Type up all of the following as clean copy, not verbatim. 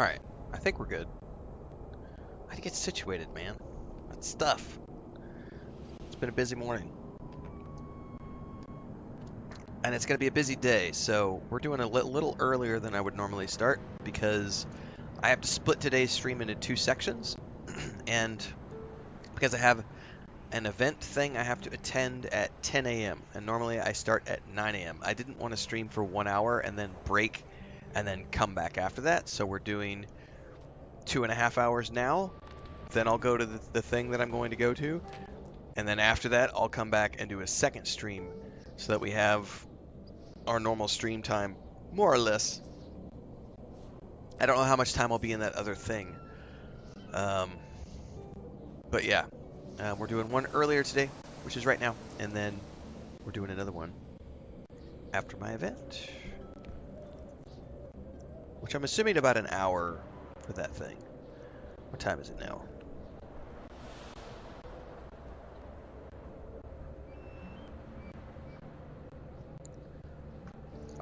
Alright, I think we're good. I had to get situated, man. That's stuff. It's been a busy morning. And it's going to be a busy day, so we're doing a little earlier than I would normally start because I have to split today's stream into two sections. And because I have an event thing I have to attend at 10 a.m. and normally I start at 9 a.m. I didn't want to stream for 1 hour and then break and then come back after that, so we're doing 2.5 hours now. Then I'll go to the thing that I'm going to go to, and then after that I'll come back and do a second stream so that we have our normal stream time, more or less. I don't know how much time I'll be in that other thing. But yeah, we're doing one earlier today, which is right now, and then we're doing another one after my event, which I'm assuming about an hour for that thing. What time is it now?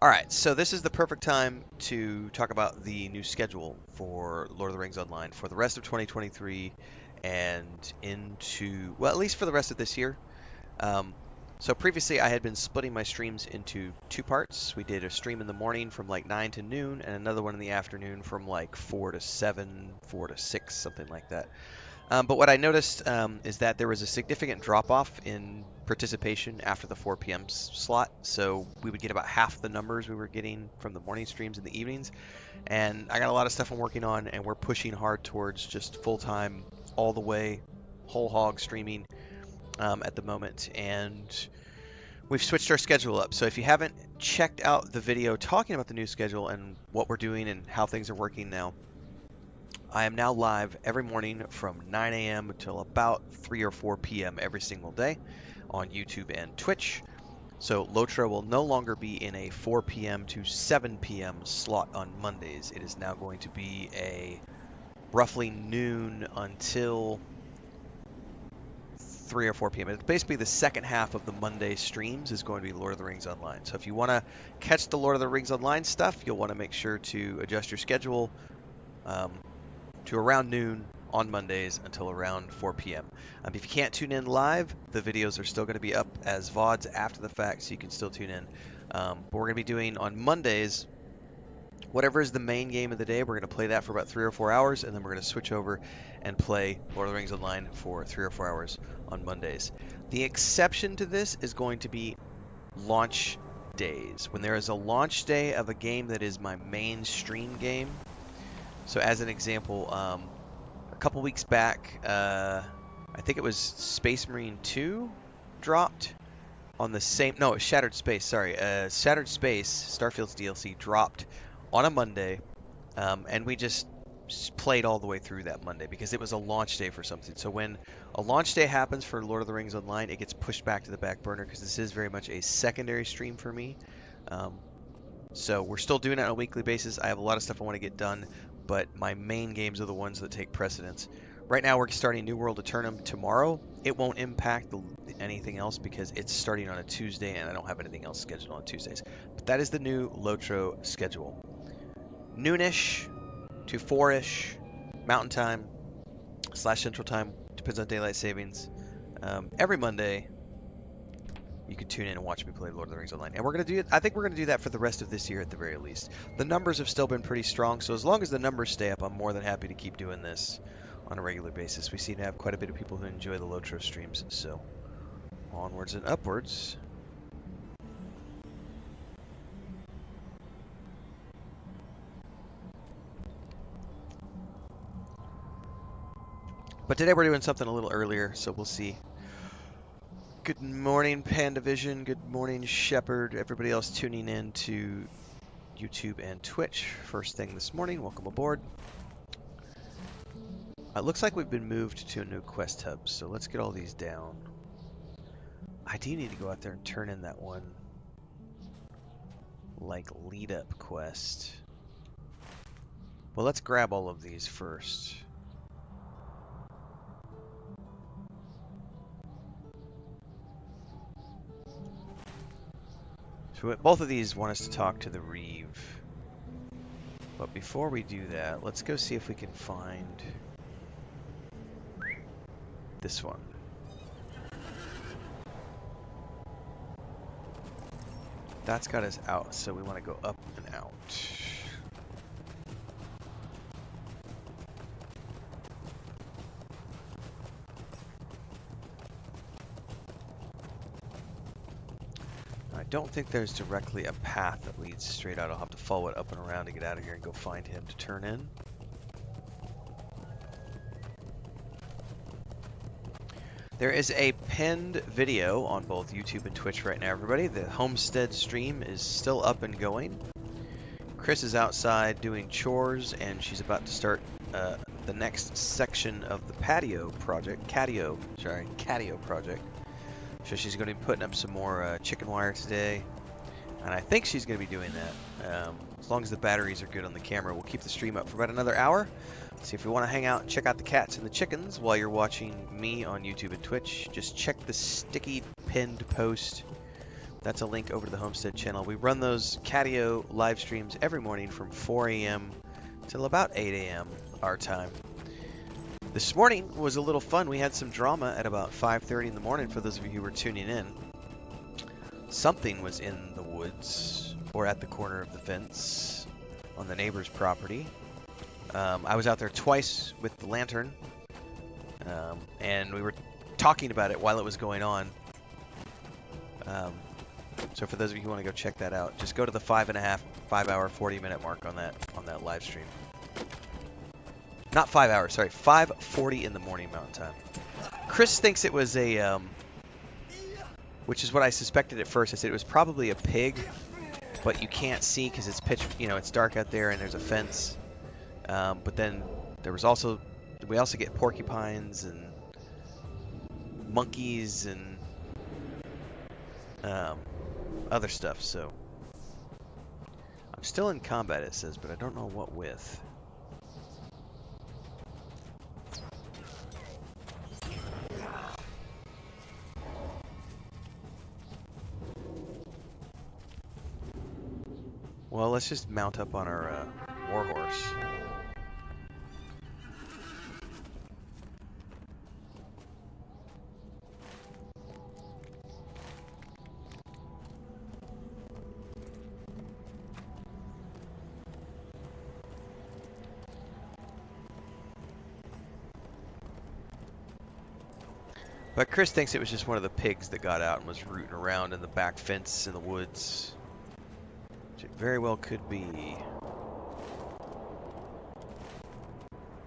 Alright, so this is the perfect time to talk about the new schedule for Lord of the Rings Online for the rest of 2023 and into, well, at least for the rest of this year. So previously I had been splitting my streams into two parts. We did a stream in the morning from like 9 to noon and another one in the afternoon from like 4 to 7, 4 to 6, something like that. But what I noticed is that there was a significant drop-off in participation after the 4 p.m. slot. So we would get about half the numbers we were getting from the morning streams in the evenings. And I got a lot of stuff I'm working on, and we're pushing hard towards just full-time, all the way, whole hog streaming at the moment. And we've switched our schedule up. So if you haven't checked out the video talking about the new schedule and what we're doing and how things are working now, I am now live every morning from 9 a.m. until about 3 or 4 p.m. every single day on YouTube and Twitch. So Lotro will no longer be in a 4 p.m. to 7 p.m. slot on Mondays. It is now going to be a roughly noon until 3 or 4 p.m. It's basically the second half of the Monday streams is going to be Lord of the Rings Online. So if you want to catch the Lord of the Rings Online stuff, you'll want to make sure to adjust your schedule to around noon on Mondays until around 4 p.m. If you can't tune in live, the videos are still going to be up as VODs after the fact, so you can still tune in. But we're going to be doing on Mondays, whatever is the main game of the day, we're going to play that for about 3 or 4 hours, and then we're going to switch over and play Lord of the Rings Online for 3 or 4 hours on Mondays. The exception to this is going to be launch days. When there is a launch day of a game that is my mainstream game. So as an example, a couple weeks back, I think it was Space Marine 2 dropped on the same, no, it was Shattered Space, sorry. Shattered Space, Starfield's DLC, dropped on a Monday, and we just played all the way through that Monday because it was a launch day for something. So when a launch day happens for Lord of the Rings Online, it gets pushed back to the back burner because this is very much a secondary stream for me. So we're still doing it on a weekly basis. I have a lot of stuff I want to get done, but my main games are the ones that take precedence. Right now we're starting New World Eternum tomorrow. It won't impact anything else because it's starting on a Tuesday and I don't have anything else scheduled on Tuesdays. But that is the new Lotro schedule. Noonish to 4-ish Mountain Time / Central Time, depends on daylight savings. Every Monday you can tune in and watch me play Lord of the Rings Online. And we're going to do it. I think we're going to do that for the rest of this year at the very least. The numbers have still been pretty strong, so as long as the numbers stay up, I'm more than happy to keep doing this on a regular basis. We seem to have quite a bit of people who enjoy the Lotro streams, so onwards and upwards. But today we're doing something a little earlier, so we'll see. Good morning, PandaVision. Good morning, Shepherd. Everybody else tuning in to YouTube and Twitch. First thing this morning, welcome aboard. It looks like we've been moved to a new quest hub, so let's get all these down. I do need to go out there and turn in that one, like, lead-up quest. Well, let's grab all of these first. So both of these want us to talk to the Reeve. But before we do that, let's go see if we can find this one. That's got us out, so we want to go up and out. I don't think there's directly a path that leads straight out. I'll have to follow it up and around to get out of here and go find him to turn in. There is a pinned video on both YouTube and Twitch right now, everybody. The homestead stream is still up and going. Chris is outside doing chores, and she's about to start the next section of the catio project. So she's going to be putting up some more chicken wire today, and I think she's going to be doing that. As long as the batteries are good on the camera, we'll keep the stream up for about another hour. So if you want to hang out and check out the cats and the chickens while you're watching me on YouTube and Twitch, just check the sticky pinned post. That's a link over to the Homestead channel. We run those catio live streams every morning from 4 a.m. till about 8 a.m. our time. This morning was a little fun. We had some drama at about 5:30 in the morning for those of you who were tuning in. Something was in the woods or at the corner of the fence on the neighbor's property. I was out there twice with the lantern, and we were talking about it while it was going on. So for those of you who want to go check that out, just go to the 5 hour, 40-minute mark on that live stream. Not 5 hours, sorry, 5:40 in the morning Mountain Time. Chris thinks it was a, which is what I suspected at first. I said it was probably a pig, but you can't see because it's pitch, it's dark out there and there's a fence. But then we also get porcupines and monkeys and other stuff. So I'm still in combat, it says, but I don't know what with. Well, let's just mount up on our warhorse. But Chris thinks it was just one of the pigs that got out and was rooting around in the back fence in the woods. Which it very well could be.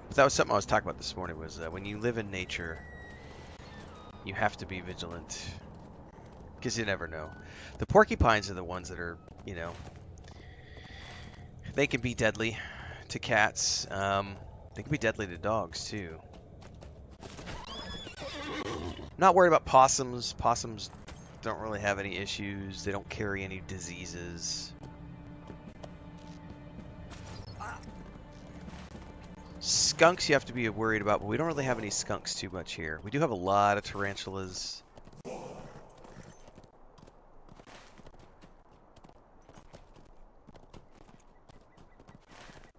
But that was something I was talking about this morning, was when you live in nature, you have to be vigilant. Because you never know. The porcupines are the ones that are, they can be deadly to cats. They can be deadly to dogs, too. Not worried about possums. Possums don't really have any issues. They don't carry any diseases. Skunks you have to be worried about, but we don't really have any skunks too much here. We do have a lot of tarantulas.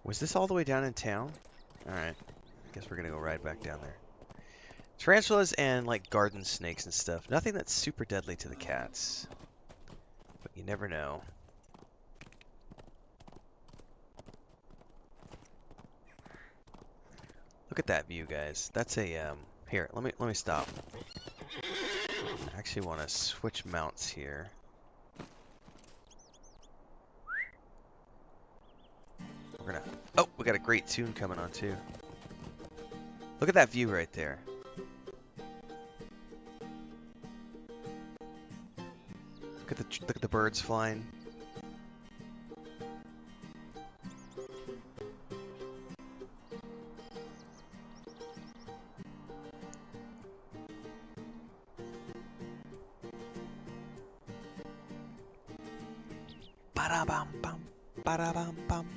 Was this all the way down in town? Alright. Guess we're gonna go right back down there. Tarantulas and like garden snakes and stuff. Nothing that's super deadly to the cats. But you never know. Look at that view, guys. That's a here, let me stop. I actually want to switch mounts here. We're gonna we got a great tune coming on too. Look at that view right there. Look at the birds flying. Ba-da-bum bum, ba-da-bum bum.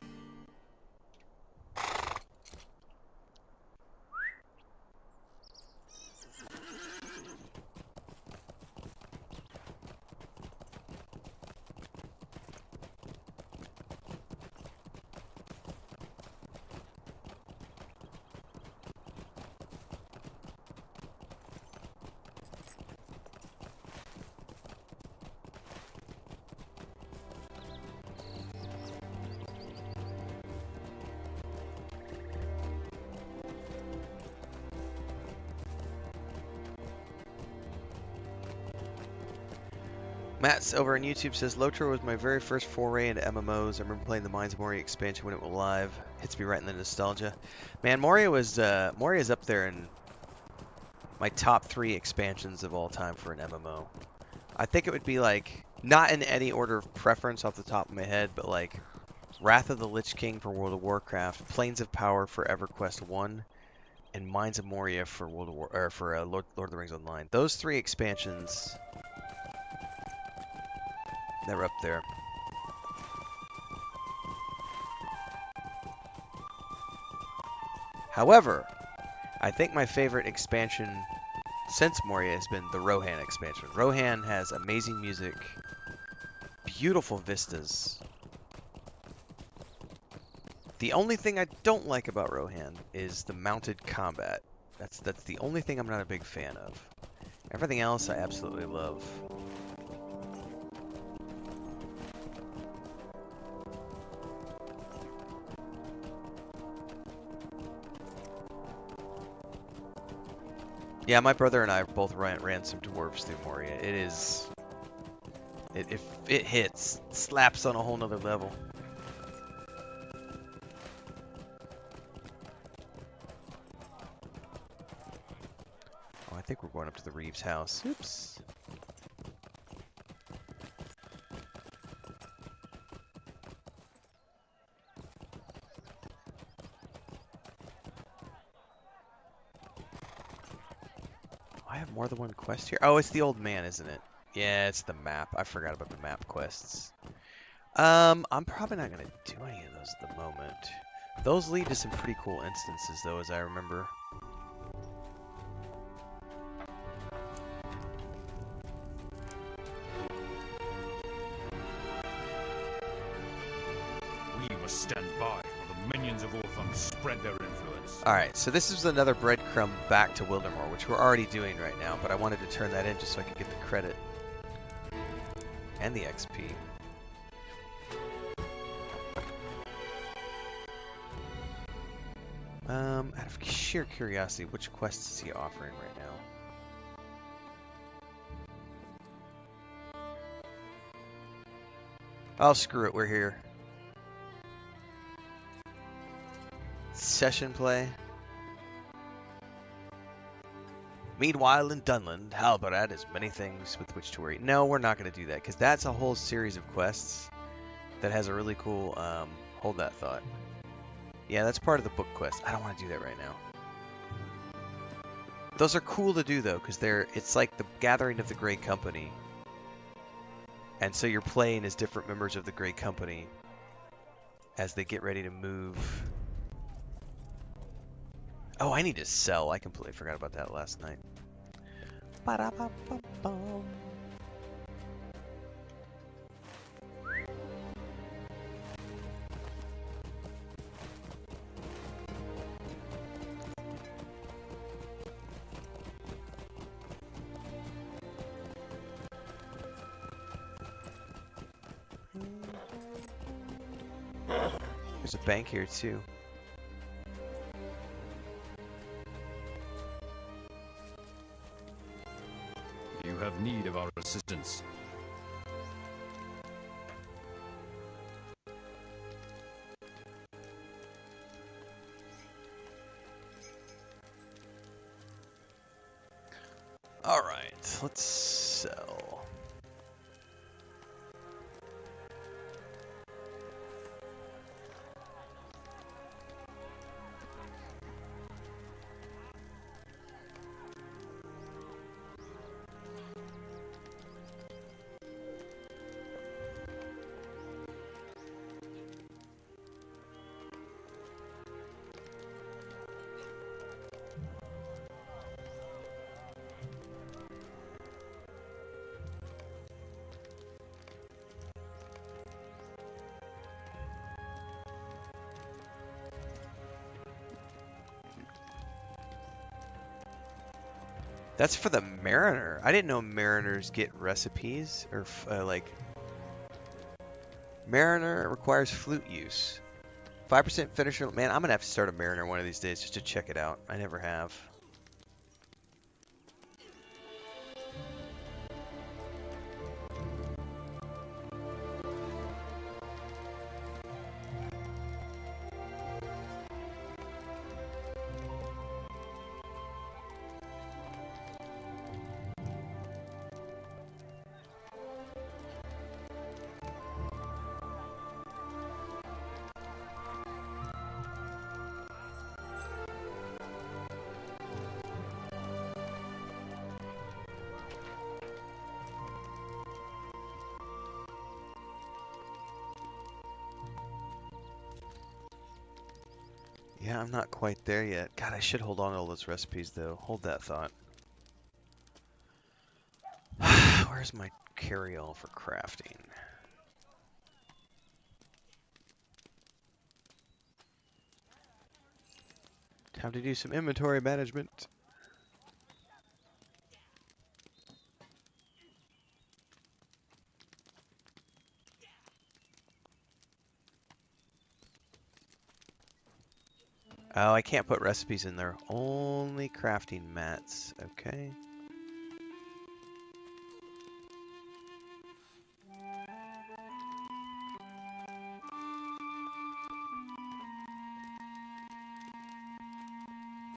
Matt's over on YouTube says, Lotro was my very first foray into MMOs. I remember playing the Mines of Moria expansion when it went live. Hits me right in the nostalgia. Man, Moria is up there in my top 3 expansions of all time for an MMO. I think it would be like, not in any order of preference off the top of my head, but like Wrath of the Lich King for World of Warcraft, Plains of Power for EverQuest 1, and Mines of Moria for World of War or for Lord of the Rings Online. Those 3 expansions, they're up there. However, I think my favorite expansion since Moria has been the Rohan expansion. Rohan has amazing music, beautiful vistas. The only thing I don't like about Rohan is the mounted combat. That's the only thing I'm not a big fan of. Everything else I absolutely love. Yeah, my brother and I both ran some dwarves through Moria. It is... If it hits, slaps on a whole nother level. Oh, I think we're going up to the Reeves house. Oops. I have more than one quest here. Oh, it's the old man, isn't it? Yeah, it's the map. I forgot about the map quests. I'm probably not gonna do any of those at the moment. Those lead to some pretty cool instances, though, as I remember. We must stand by while the minions of Orphan spread their influence. Alright, so this is another breadcrumb back to Wildermore, which we're already doing right now, but I wanted to turn that in just so I could get the credit. And the XP. Out of sheer curiosity, which quest is he offering right now? Oh, screw it, we're here. Session play. Meanwhile, in Dunland, Halbarad has many things with which to worry. No, we're not going to do that, because that's a whole series of quests that has a really cool, hold that thought. Yeah, that's part of the book quest. I don't want to do that right now. Those are cool to do, though, because it's like the gathering of the Grey Company. And so you're playing as different members of the Grey Company as they get ready to move. Oh, I need to sell. I completely forgot about that last night. Ba-da-ba-ba-bum. There's a bank here, too. You have need of our assistance. All right, let's sell. That's for the Mariner. I didn't know Mariners get recipes or like. Mariner requires flute use. 5% finisher. Man, I'm gonna have to start a Mariner one of these days just to check it out. I never have. Yeah, I'm not quite there yet. God, I should hold on to all those recipes, though. Hold that thought. Where's my carry-all for crafting? Time to do some inventory management. Oh, I can't put recipes in there. Only crafting mats. Okay.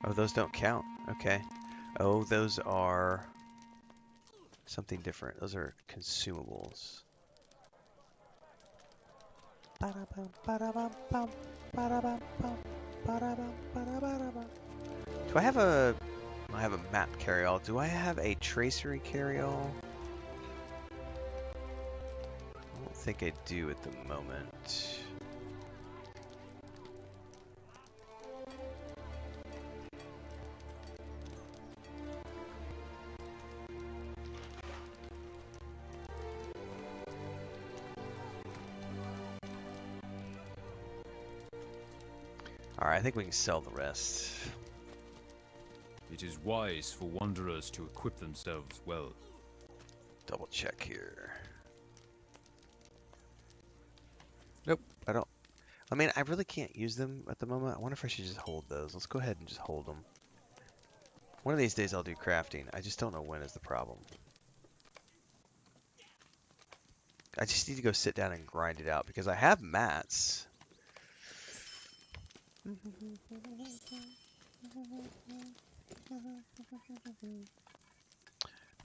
Oh, those don't count. Okay. Oh, those are something different. Those are consumables. Do I have a... I have a map carry-all. Do I have a tracery carry-all? I don't think I do at the moment. Alright, I think we can sell the rest. It is wise for wanderers to equip themselves well. Double check here. Nope, I don't. I mean, I really can't use them at the moment. I wonder if I should just hold those. Let's go ahead and just hold them. One of these days I'll do crafting. I just don't know when is the problem. I just need to go sit down and grind it out because I have mats.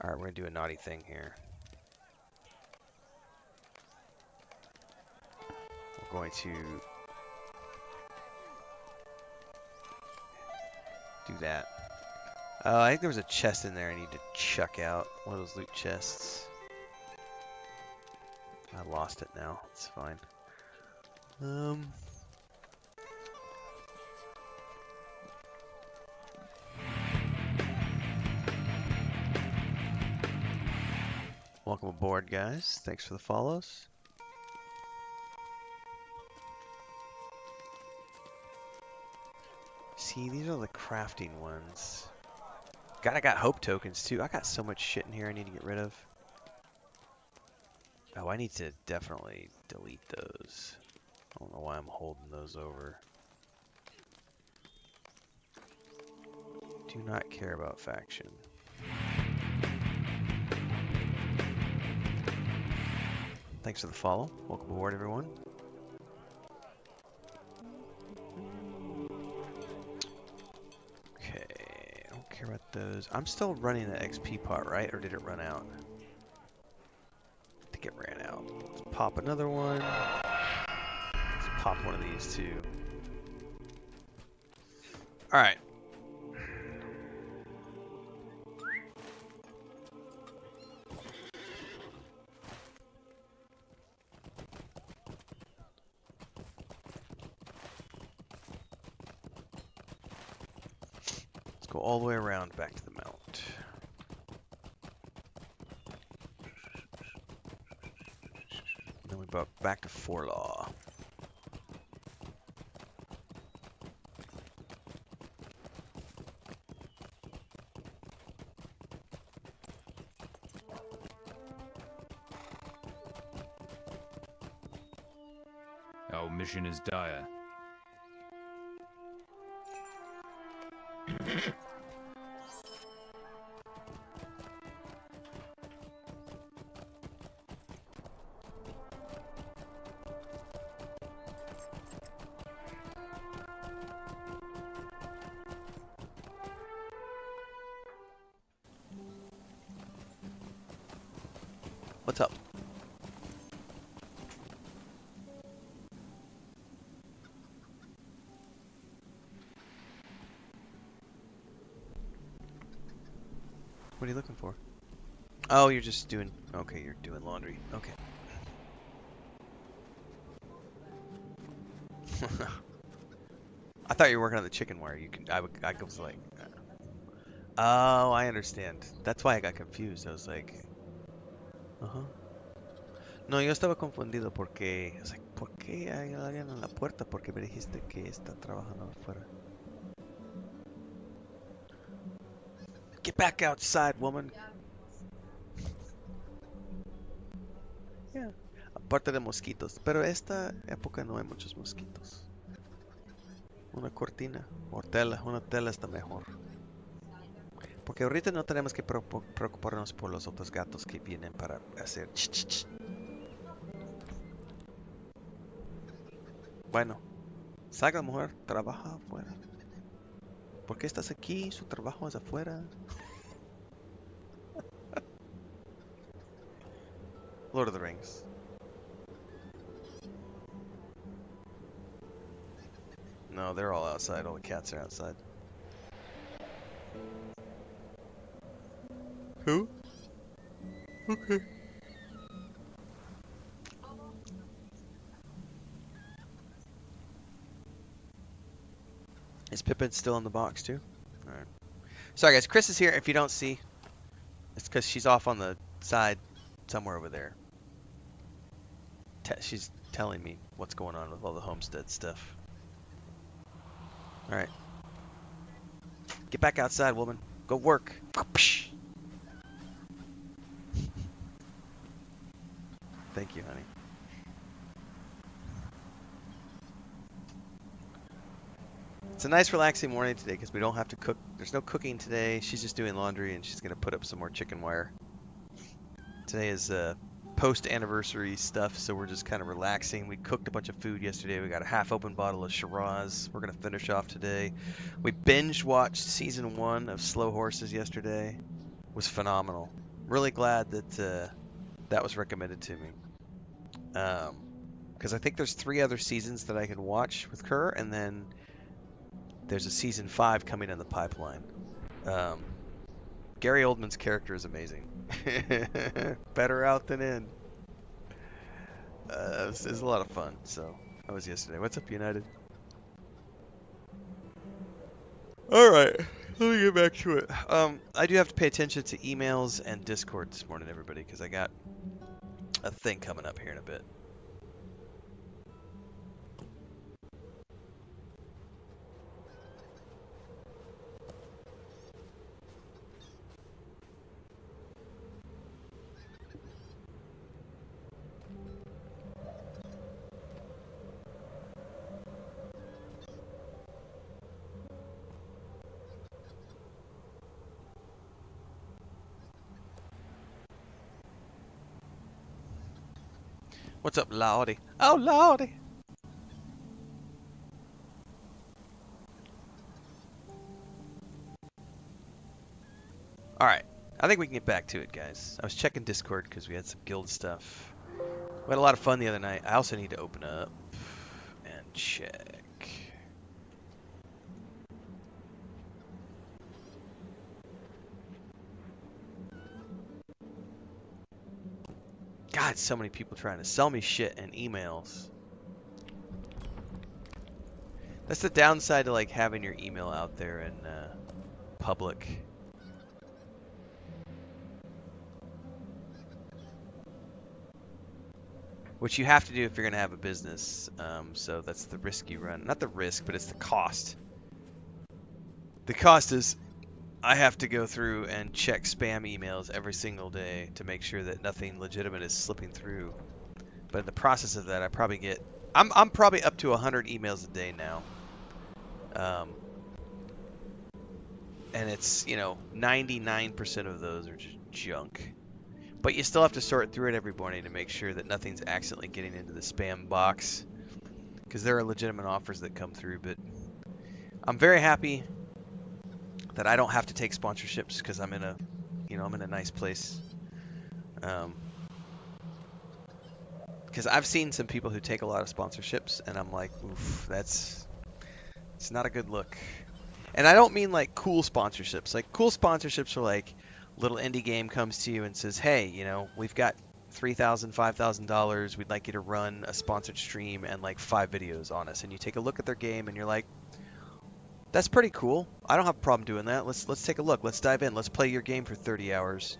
Alright, we're going to do a naughty thing here. We're going to do that. I think there was a chest in there I need to chuck out. One of those loot chests. I lost it now. It's fine. Welcome aboard, guys. Thanks for the follows. See, these are the crafting ones. God, I got hope tokens too. I got so much shit in here I need to get rid of. Oh, I need to definitely delete those. I don't know why I'm holding those over. Do not care about faction. Thanks for the follow. Welcome aboard, everyone. Okay, I don't care about those. I'm still running the XP pot, right? Or did it run out? I think it ran out. Let's pop another one. Let's pop one of these too. Alright. Let's go all the way around back to the mount. Then we brought back to Forlaw. Our mission is dire. What's up? What are you looking for? Oh, you're just doing... Okay, you're doing laundry. Okay. I thought you were working on the chicken wire. You can. I was like, oh, I understand. That's why I got confused. I was like, uh-huh. No, yo estaba confundido porque, es like, ¿por qué hay alguien en la puerta? Porque me dijiste que está trabajando afuera. Get back outside, woman. Yeah. Aparte de mosquitos. Pero esta época no hay muchos mosquitos. Una cortina o tela. Una tela está mejor. Porque ahorita no tenemos que preocuparnos por los otros gatos que vienen para hacer ch, ch, ch. Bueno, salga mujer, trabaja afuera. ¿Por qué estás aquí? Su trabajo es afuera. Lord of the Rings. No, they're all outside. All the cats are outside. Who? Okay. Is Pippin still in the box too? Alright. Sorry guys, Chris is here. If you don't see, it's because she's off on the side somewhere over there. She's telling me what's going on with all the homestead stuff. Alright. Get back outside, woman. Go work. Thank you, honey. It's a nice relaxing morning today because we don't have to cook. There's no cooking today. She's just doing laundry and she's going to put up some more chicken wire. Today is post-anniversary stuff, so we're just kind of relaxing. We cooked a bunch of food yesterday. We got a half-open bottle of Shiraz. We're going to finish off today. We binge-watched season 1 of Slow Horses yesterday. It was phenomenal. Really glad that that was recommended to me. Because I think there's 3 other seasons that I can watch with her, and then there's a season 5 coming in the pipeline. Gary Oldman's character is amazing. Better out than in. It was a lot of fun. So that was yesterday. What's up, United? All right, let me get back to it. I do have to pay attention to emails and Discord this morning, everybody, because I got a thing coming up here in a bit. What's up, Lordy? Oh, Lordy! Alright, I think we can get back to it, guys. I was checking Discord because we had some guild stuff. We had a lot of fun the other night. I also need to open up and check. God, so many people trying to sell me shit in emails. That's the downside to like having your email out there in public. Which you have to do if you're going to have a business. So that's the risk you run. Not the risk, but it's the cost. The cost is I have to go through and check spam emails every single day to make sure that nothing legitimate is slipping through. But in the process of that, I probably get... I'm probably up to 100 emails a day now. And it's, you know, 99% of those are just junk. But you still have to sort through it every morning to make sure that nothing's accidentally getting into the spam box. Because there are legitimate offers that come through. But I'm very happy that I don't have to take sponsorships because I'm in a, you know, I'm in a nice place. Because I've seen some people who take a lot of sponsorships, and I'm like, oof, it's not a good look. And I don't mean like cool sponsorships. Like cool sponsorships are like little indie game comes to you and says, hey, you know, we've got $3,000, $5,000. We'd like you to run a sponsored stream and like 5 videos on us. And you take a look at their game and you're like, That's pretty cool. I don't have a problem doing that. Let's take a look. Let's dive in. Let's play your game for 30 hours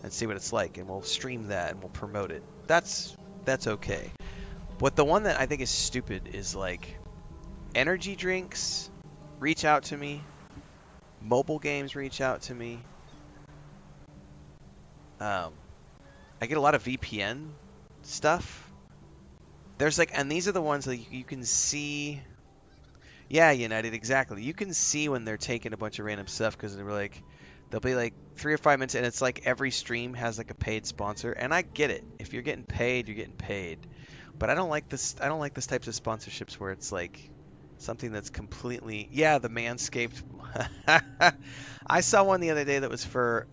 and see what it's like, and we'll stream that and we'll promote it. That's okay. But the one that I think is stupid is like energy drinks reach out to me, mobile games reach out to me. I get a lot of VPN stuff. There's like, and these are the ones that you can see. Yeah, United, exactly. You can see when they're taking a bunch of random stuff because they're like, they'll be like 3 or 5 minutes, and it's like every stream has like a paid sponsor, and I get it. If you're getting paid, you're getting paid. But I don't like this. I don't like this types of sponsorships where it's like something that's completely, yeah, the Manscaped. I saw one the other day that was for.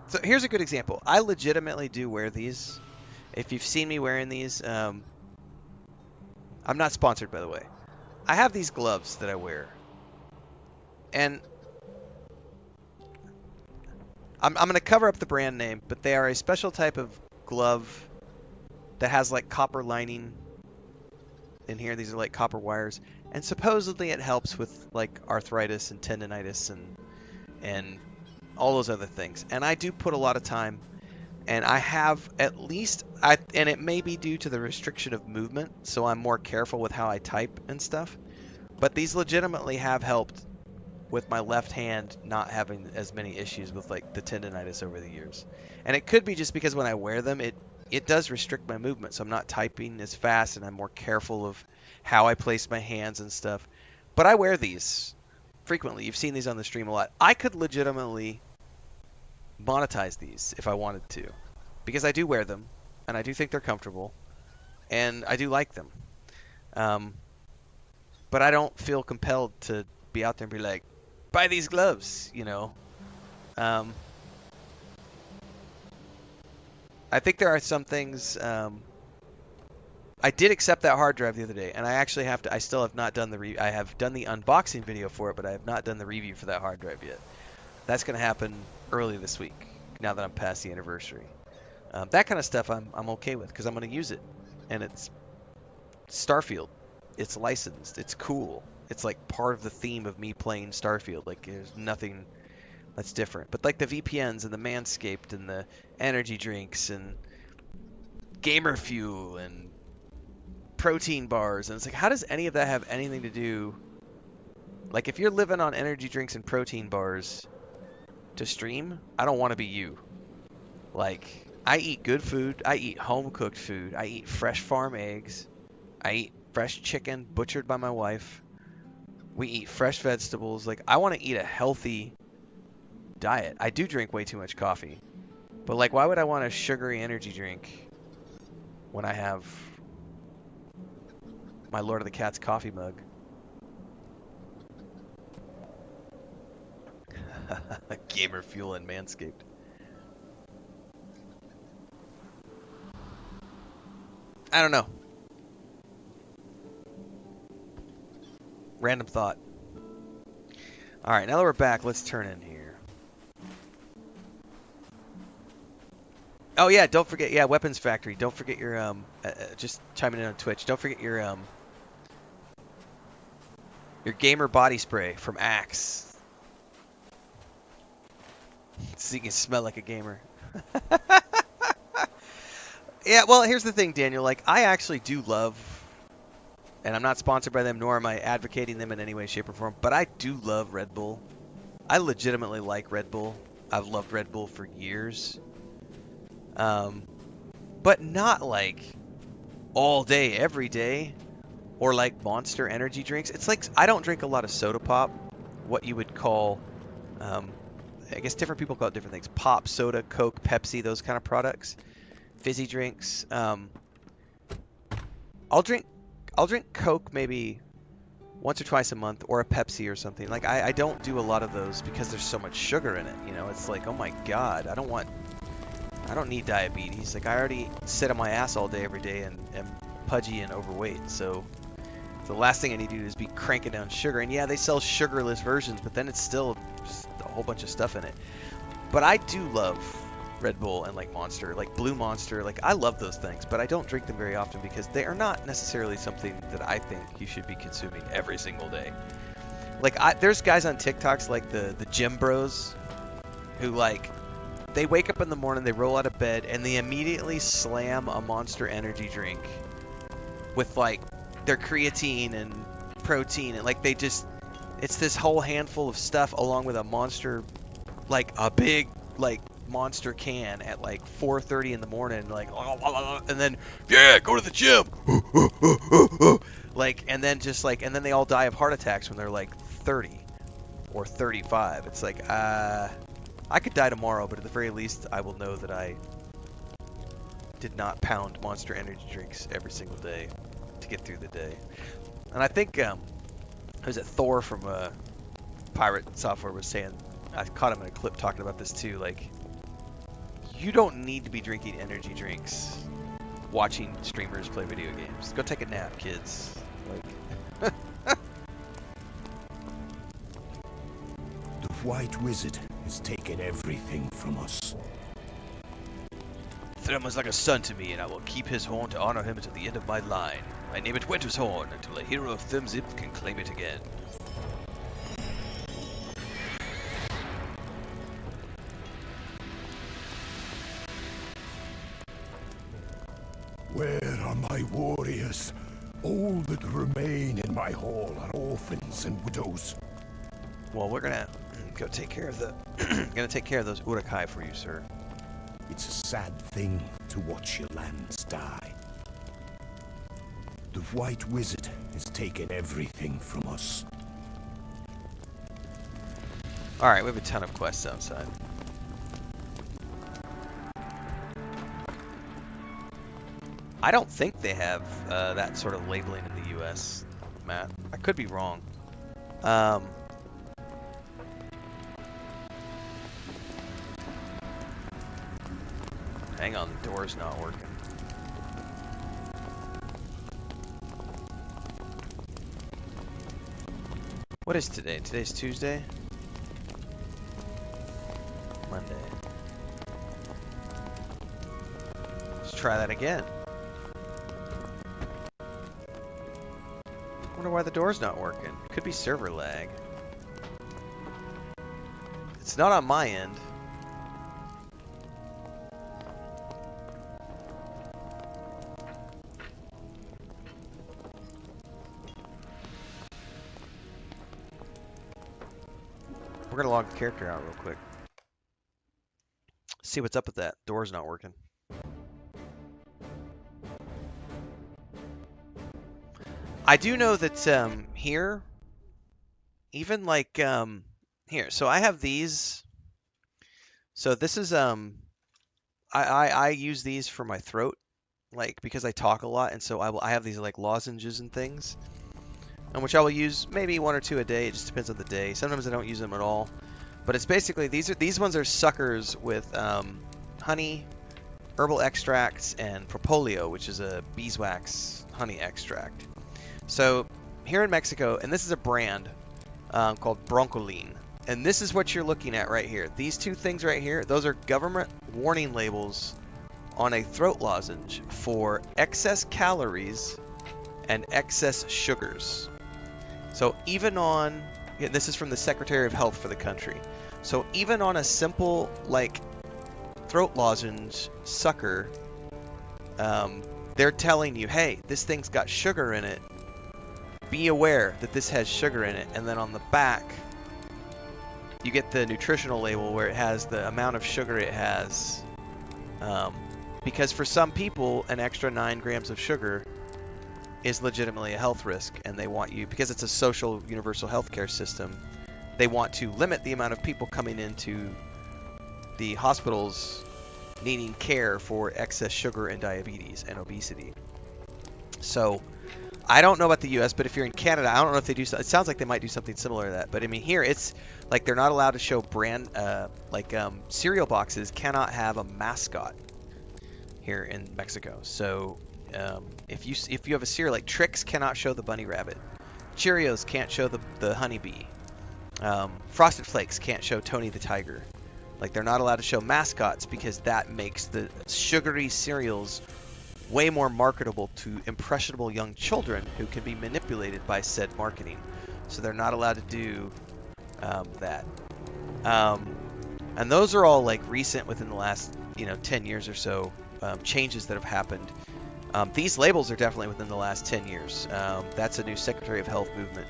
So here's a good example. I legitimately do wear these. If you've seen me wearing these, I'm not sponsored, by the way. I have these gloves that I wear, and I'm going to cover up the brand name, but they are a special type of glove that has like copper lining in here. These are like copper wires, and supposedly it helps with like arthritis and tendonitis and all those other things. And I do put a lot of time, and I have at least, and it may be due to the restriction of movement, so I'm more careful with how I type and stuff. But these legitimately have helped with my left hand not having as many issues with like the tendonitis over the years. And it could be just because when I wear them, it does restrict my movement, so I'm not typing as fast, and I'm more careful of how I place my hands and stuff. But I wear these frequently. You've seen these on the stream a lot. I could legitimately monetize these if I wanted to, because I do wear them, and I do think they're comfortable, and I do like them. But I don't feel compelled to be out there and be like, buy these gloves, you know. I think there are some things. I did accept that hard drive the other day, and I actually have to. I still have not done the. I have done the unboxing video for it, but I have not done the review for that hard drive yet. That's going to happen early this week. Now that I'm past the anniversary, that kind of stuff I'm okay with because I'm going to use it, and it's Starfield. It's licensed. It's cool. It's like part of the theme of me playing Starfield. Like there's nothing that's different. But like the VPNs and the Manscaped and the energy drinks and gamer fuel and protein bars, and it's like, how does any of that have anything to do? Like if you're living on energy drinks and protein bars to stream, I don't want to be you. Like I eat good food. I eat home cooked food. I eat fresh farm eggs. I eat fresh chicken butchered by my wife. We eat fresh vegetables. Like I want to eat a healthy diet. I do drink way too much coffee. But like why would I want a sugary energy drink when I have my Lord of the Cats coffee mug? Gamer fuel and Manscaped. I don't know. Random thought. Alright, now that we're back, let's turn in here. Oh yeah, don't forget, yeah, Weapons Factory. Don't forget your, just chiming in on Twitch. Don't forget your gamer body spray from Axe. So you can smell like a gamer. Yeah, well, here's the thing, Daniel. Like, I actually do love, and I'm not sponsored by them, nor am I advocating them in any way, shape, or form, but I do love Red Bull. I legitimately like Red Bull. I've loved Red Bull for years. But not like all day, every day, or like Monster energy drinks. It's like, I don't drink a lot of soda pop, what you would call, I guess different people call it different things. Pop, soda, Coke, Pepsi, those kind of products. Fizzy drinks. I'll drink Coke maybe once or twice a month, or a Pepsi or something. Like I don't do a lot of those because there's so much sugar in it. You know, it's like, oh my god, I don't need diabetes. Like I already sit on my ass all day every day and am pudgy and overweight. So the last thing I need to do is be cranking down sugar. And yeah, they sell sugarless versions, but then it's still just a whole bunch of stuff in it. But I do love Red Bull and like Monster, like Blue Monster. Like I love those things, but I don't drink them very often because they are not necessarily something that I think you should be consuming every single day. Like, there's guys on TikToks like the gym bros who, like, they wake up in the morning, they roll out of bed, and they immediately slam a Monster energy drink with, like, their creatine and protein, and, like, they just, it's this whole handful of stuff along with a Monster, like, a big, like, Monster can at, like, 4:30 in the morning, like, and then, yeah, go to the gym, like, and then just, like, and then they all die of heart attacks when they're, like, 30 or 35. It's like, I could die tomorrow, but at the very least, I will know that I did not pound Monster energy drinks every single day to get through the day. And I think, was it Thor from Pirate Software was saying, I caught him in a clip talking about this too, like, you don't need to be drinking energy drinks watching streamers play video games. Go take a nap, kids. Like, the White Wizard has taken everything from us. Thrym was like a son to me, and I will keep his horn to honor him until the end of my line. I name it Winter's Horn until a hero of Thrym's Imp can claim it again. Where are my warriors? All that remain in my hall are orphans and widows. Well, we're gonna go take care of the gonna take care of those Urukai for you, sir. It's a sad thing to watch your lands die. The White Wizard has taken everything from us. Alright, we have a ton of quests outside. I don't think they have that sort of labeling in the US, Matt. I could be wrong. Hang on, the door's not working. What is today? Today's Tuesday? Monday. Let's try that again. Wonder why the door's not working. Could be server lag. It's not on my end. We're gonna log the character out real quick. See what's up with that. Door's not working. I do know that here, even like here. So I have these. So this is I use these for my throat, like because I talk a lot, and so I have these like lozenges and things. And which I will use maybe one or two a day. It just depends on the day. Sometimes I don't use them at all. But it's basically these ones are suckers with honey, herbal extracts, and propóleo, which is a beeswax honey extract. So here in Mexico, and this is a brand called Broncolin, and this is what you're looking at right here. These two things right here, those are government warning labels on a throat lozenge for excess calories and excess sugars. So even on, yeah, this is from the Secretary of Health for the country. So even on a simple like throat lozenge sucker, they're telling you, hey, this thing's got sugar in it. Be aware that this has sugar in it. And then on the back, you get the nutritional label where it has the amount of sugar it has. Because for some people, an extra 9 grams of sugar is legitimately a health risk, and they want you, because it's a social universal healthcare system, they want to limit the amount of people coming into the hospitals needing care for excess sugar and diabetes and obesity. So I don't know about the US, but if you're in Canada, I don't know if they do. It sounds like they might do something similar to that. But I mean, here it's like they're not allowed to show brand, cereal boxes cannot have a mascot here in Mexico. So if you have a cereal, like Trix cannot show the bunny rabbit, Cheerios can't show the honeybee, Frosted Flakes can't show Tony the tiger. Like they're not allowed to show mascots because that makes the sugary cereals way more marketable to impressionable young children who can be manipulated by said marketing. so they're not allowed to do that. And those are all like recent within the last 10 years or so, changes that have happened. These labels are definitely within the last 10 years. That's a new Secretary of Health movement,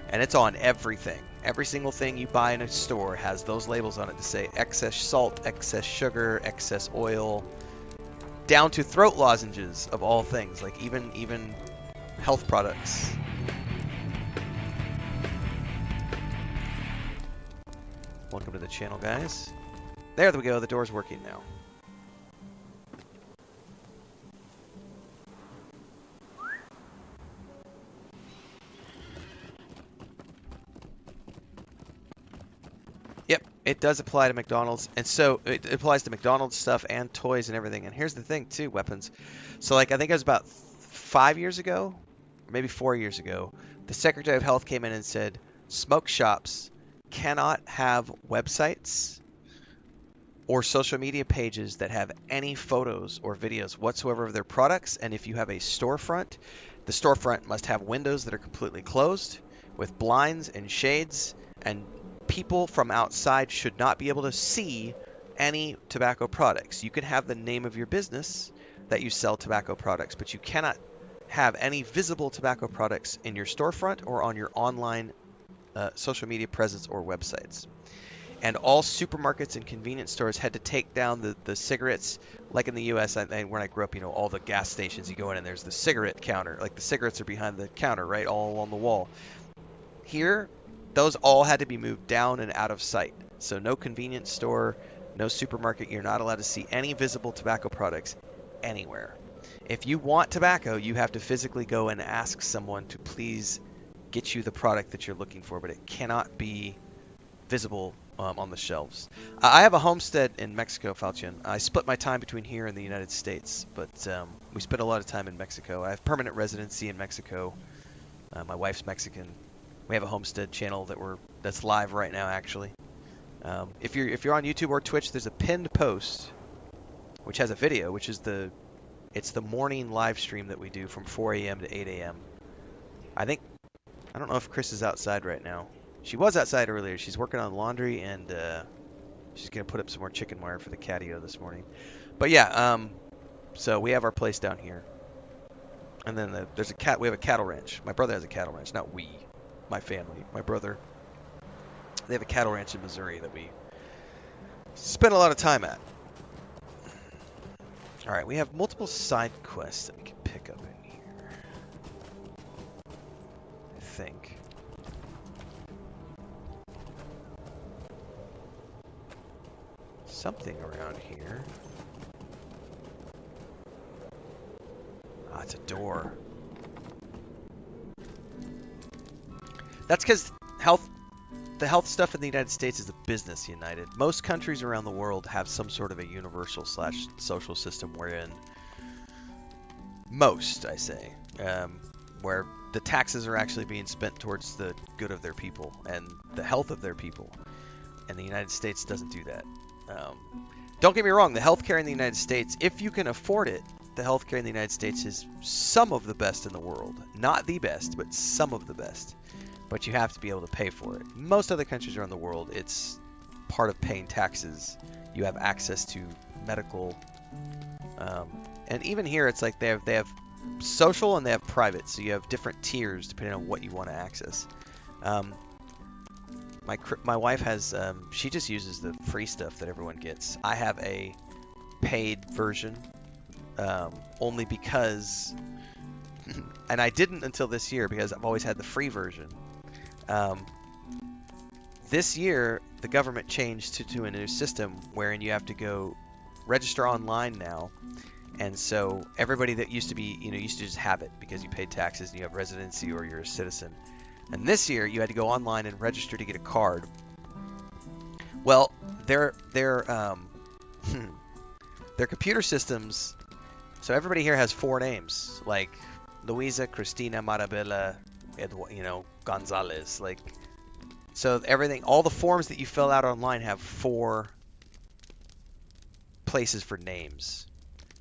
and it's on everything. Every single thing you buy in a store has those labels on it to say excess salt, excess sugar, excess oil, down to throat lozenges of all things, like even health products. Welcome to the channel, guys. There we go, the door's working now. Yep, it does apply to McDonald's, and so it applies to McDonald's stuff and toys and everything. And here's the thing too, weapons. So like I think it was about 5 years ago, or maybe 4 years ago, the Secretary of Health came in and said smoke shops cannot have websites or social media pages that have any photos or videos whatsoever of their products. And if you have a storefront, the storefront must have windows that are completely closed with blinds and shades, and people from outside should not be able to see any tobacco products. You can have the name of your business that you sell tobacco products, but you cannot have any visible tobacco products in your storefront or on your online social media presence or websites. And all supermarkets and convenience stores had to take down the cigarettes. Like in the U.S., when I grew up, all the gas stations, you go in and there's the cigarette counter. Like the cigarettes are behind the counter, right, all along the wall. Here, those all had to be moved down and out of sight. So no convenience store, no supermarket, you're not allowed to see any visible tobacco products anywhere. If you want tobacco, you have to physically go and ask someone to please get you the product that you're looking for, but it cannot be visible on the shelves. I have a homestead in Mexico, Falchion. I split my time between here and the United States, but we spend a lot of time in Mexico. I have permanent residency in Mexico. My wife's Mexican. We have a homestead channel that's live right now, actually. If you're on YouTube or Twitch, there's a pinned post which has a video, which is it's the morning live stream that we do from 4 a.m. to 8 a.m. I don't know if Chris is outside right now. She was outside earlier. She's working on laundry, and she's gonna put up some more chicken wire for the catio this morning. But yeah, so we have our place down here, and then we have a cattle ranch. My brother has a cattle ranch, not we. My family, my brother. They have a cattle ranch in Missouri that we spend a lot of time at. All right, we have multiple side quests that we can pick up in here, I think. Something around here. Ah, it's a door. That's because the health stuff in the United States is a business united. Most countries around the world have some sort of a universal / social system wherein most, I say, where the taxes are actually being spent towards the good of their people and the health of their people. And the United States doesn't do that. Don't get me wrong, the healthcare in the United States, if you can afford it, the healthcare in the United States is some of the best in the world. Not the best, but some of the best. But you have to be able to pay for it. Most other countries around the world, it's part of paying taxes. You have access to medical, and even here, it's like they have social and they have private. So you have different tiers depending on what you want to access. My wife has, she just uses the free stuff that everyone gets. I have a paid version, only because, and I didn't until this year because I've always had the free version. This year, the government changed to a new system wherein you have to go register online now. And so everybody that used to be, used to just have it because you paid taxes and you have residency or you're a citizen. And this year, you had to go online and register to get a card. Well, their computer systems. So everybody here has 4 names, like Luisa, Cristina, Marabella, Gonzalez. Like, so everything, all the forms that you fill out online have 4 places for names.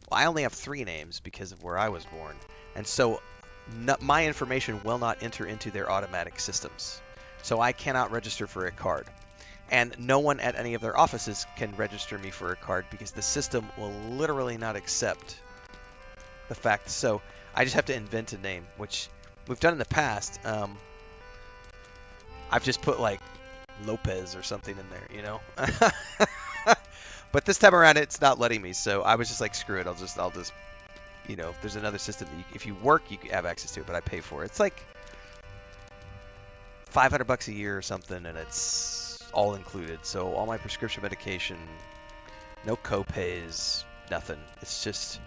Well, I only have 3 names because of where I was born, and so my information will not enter into their automatic systems. So I cannot register for a card. And no one at any of their offices can register me for a card because the system will literally not accept the fact. So I just have to invent a name, which we've done in the past. I've just put like Lopez or something in there, you know. But this time around, it's not letting me. So I was just like, screw it. I'll just, you know, if there's another system that if you work, you can have access to it, but I pay for it. It's like $500 a year or something, and it's all included. So all my prescription medication, no co-pays, nothing. It's just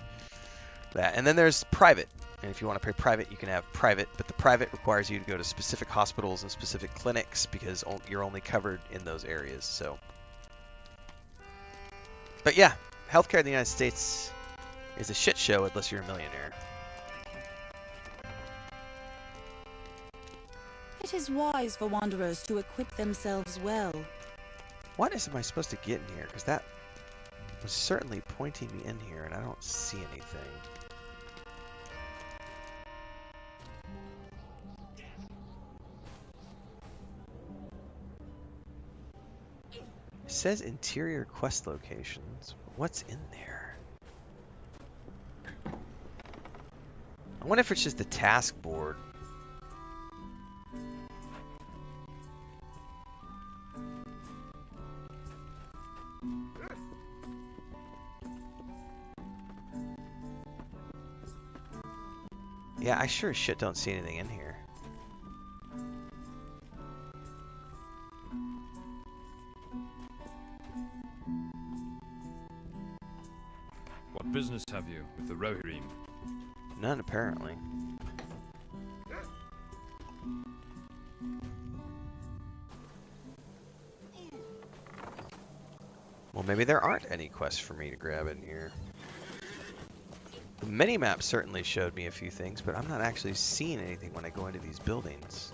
that. And then there's private. And if you want to pay private, you can have private, but the private requires you to go to specific hospitals and specific clinics because you're only covered in those areas. So, but yeah, healthcare in the United States is a shit show unless you're a millionaire. It is wise for wanderers to equip themselves well. What am I supposed to get in here? Because that was certainly pointing me in here, and I don't see anything. It says interior quest locations. What's in there? I wonder if it's just the task board. Yeah, I sure as shit don't see anything in here. What business have you with the Rohirrim? None, apparently. Well, maybe there aren't any quests for me to grab in here. The minimap certainly showed me a few things, but I'm not actually seeing anything when I go into these buildings.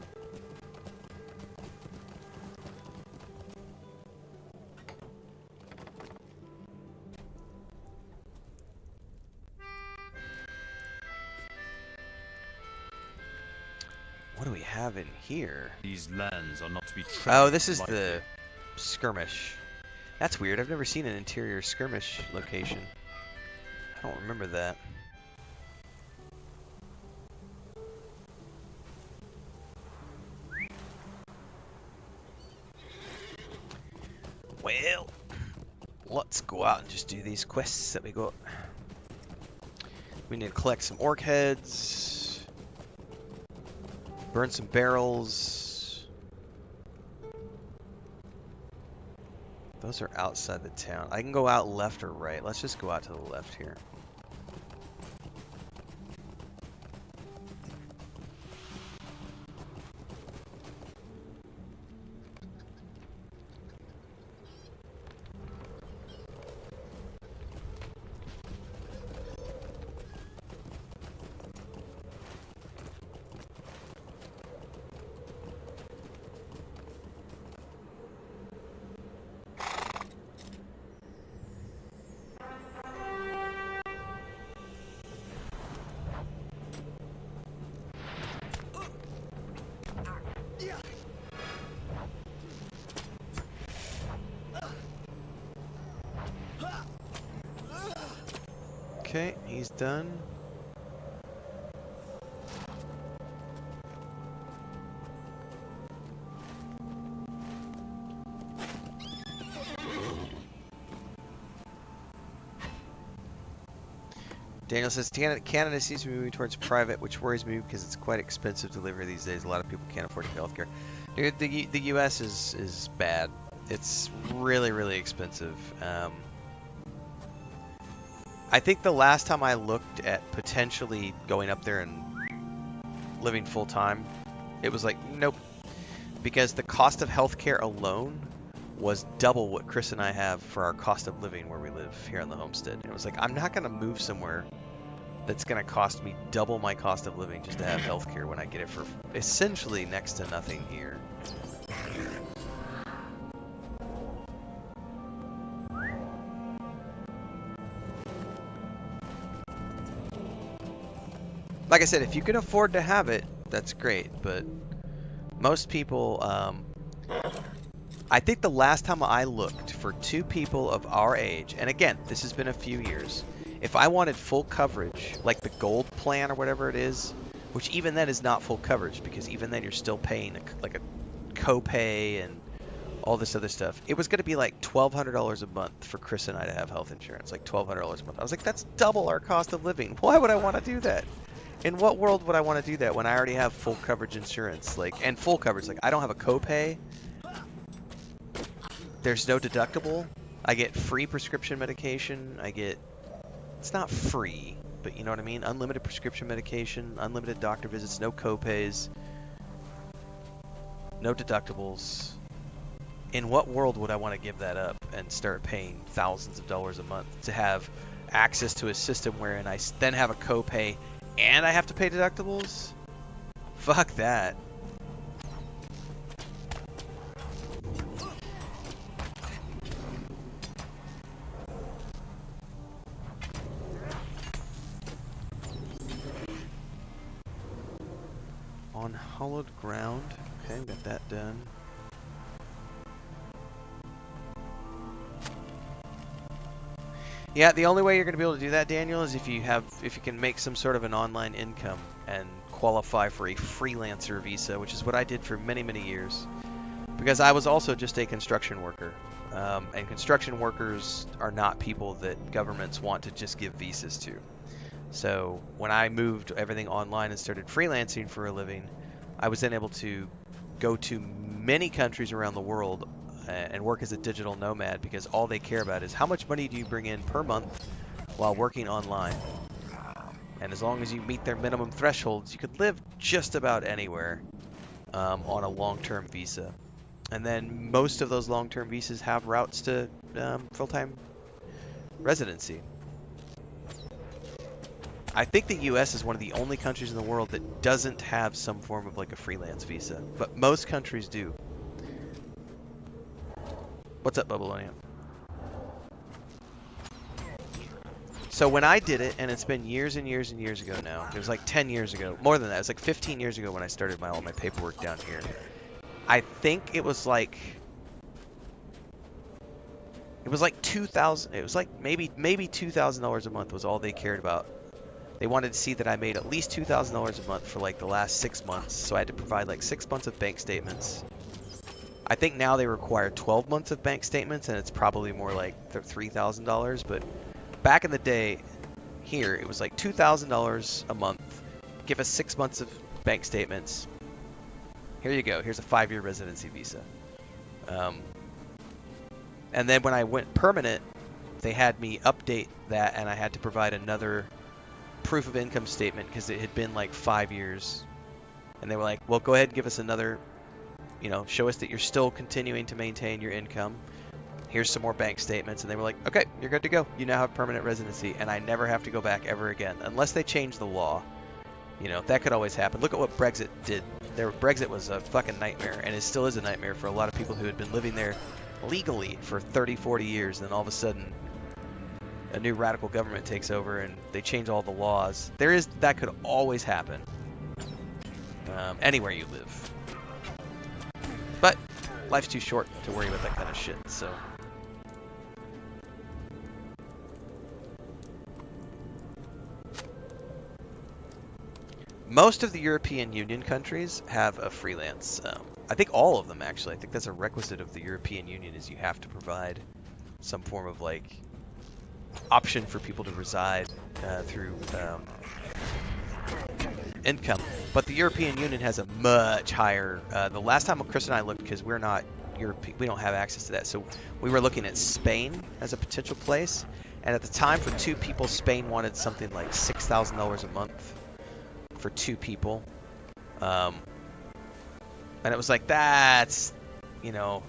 What do we have in here? These lands are not to be treaded Oh, this is lightly. the skirmish. That's weird. I've never seen an interior skirmish location. I don't remember that. Well, let's go out and just do these quests that we got. We need to collect some orc heads, burn some barrels. Those are outside the town. I can go out left or right. Let's just go out to the left here. Okay, he's done. Daniel says Canada seems to be moving towards private, which worries me because it's quite expensive to live here these days. A lot of people can't afford healthcare. Dude, the U.S. is bad. It's really, really expensive. I think the last time I looked at potentially going up there and living full time, it was like, nope. Because the cost of healthcare alone was double what Chris and I have for our cost of living where we live here on the homestead. And it was like, I'm not going to move somewhere that's going to cost me double my cost of living just to have healthcare when I get it for essentially next to nothing here. Like I said, if you can afford to have it, that's great. But most people, I think the last time I looked for 2 people of our age, and again, this has been a few years, if I wanted full coverage, like the gold plan or whatever it is, which even then is not full coverage because even then you're still paying like a copay and all this other stuff. It was going to be like $1,200 a month for Chris and I to have health insurance, like $1,200 a month. I was like, that's double our cost of living. Why would I want to do that? In what world would I want to do that when I already have full coverage insurance? Like, and full coverage, like I don't have a copay. There's no deductible. I get free prescription medication. It's not free, but you know what I mean? Unlimited prescription medication, unlimited doctor visits, no copays, no deductibles. In what world would I want to give that up and start paying thousands of dollars a month to have access to a system wherein I then have a copay and I have to pay deductibles? Fuck that. On hollowed ground. Okay, we got that done. Yeah, the only way you're going to be able to do that, Daniel, is if you can make some sort of an online income and qualify for a freelancer visa, which is what I did for many, many years. Because I was also just a construction worker. And construction workers are not people that governments want to just give visas to. So when I moved everything online and started freelancing for a living, I was then able to go to many countries around the world and work as a digital nomad because all they care about is how much money do you bring in per month while working online. And as long as you meet their minimum thresholds, you could live just about anywhere on a long-term visa. And then most of those long-term visas have routes to full-time residency. I think the US is one of the only countries in the world that doesn't have some form of like a freelance visa, but most countries do. What's up, Babylonia? So when I did it, and it's been years and years and years ago now, it was like 10 years ago, more than that, it was like 15 years ago when I started all my paperwork down here. I think it was like 2,000, it was like maybe $2,000 a month was all they cared about. They wanted to see that I made at least $2,000 a month for like the last 6 months, so I had to provide like 6 months of bank statements. I think now they require 12 months of bank statements, and it's probably more like $3,000, but back in the day here, it was like $2,000 a month. Give us 6 months of bank statements. Here you go. Here's a 5-year residency visa. And then when I went permanent, they had me update that, and I had to provide another proof of income statement because it had been like 5 years. And they were like, well, go ahead and give us another, show us that you're still continuing to maintain your income. Here's some more bank statements. And they were like, okay, you're good to go. You now have permanent residency. And I never have to go back ever again unless they change the law. That could always happen. Look at what Brexit did. Brexit was a fucking nightmare, and it still is a nightmare for a lot of people who had been living there legally for 30, 40 years, and then all of a sudden a new radical government takes over and they change all the laws. That could always happen anywhere you live. But life's too short to worry about that kind of shit, so. Most of the European Union countries have a freelance. I think all of them, actually. I think that's a requisite of the European Union is you have to provide some form of like option for people to reside through income. But the European Union has a much higher. The last time Chris and I looked, because we're not European, we don't have access to that. So we were looking at Spain as a potential place. And at the time, for 2 people, Spain wanted something like $6,000 a month. For 2 people, and it was like that's, and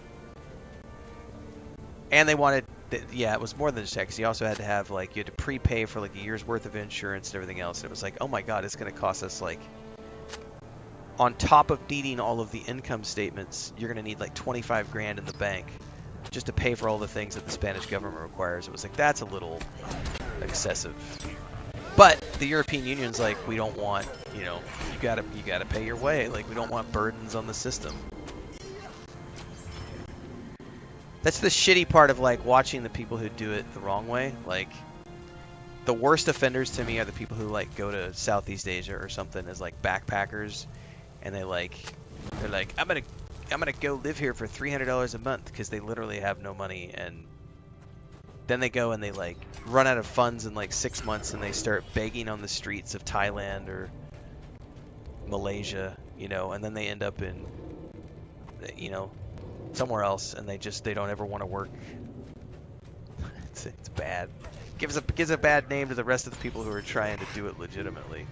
they wanted, it was more than just that because you also had to have like you had to prepay for like a year's worth of insurance and everything else. And it was like, oh my god, it's going to cost us like, on top of needing all of the income statements, you're going to need like 25 grand in the bank just to pay for all the things that the Spanish government requires. It was like that's a little excessive. But the European Union's like, we don't want, you know, you gotta pay your way. Like, we don't want burdens on the system. That's the shitty part of like watching the people who do it the wrong way. Like, the worst offenders to me are the people who like go to Southeast Asia or something as like backpackers, and they're like, I'm gonna go live here for $300 a month because they literally have no money, and then they go and they like run out of funds in like 6 months, and they start begging on the streets of Thailand or Malaysia, you know, and then they end up in, you know, somewhere else, and they don't ever want to work. It's bad. Gives a bad name to the rest of the people who are trying to do it legitimately.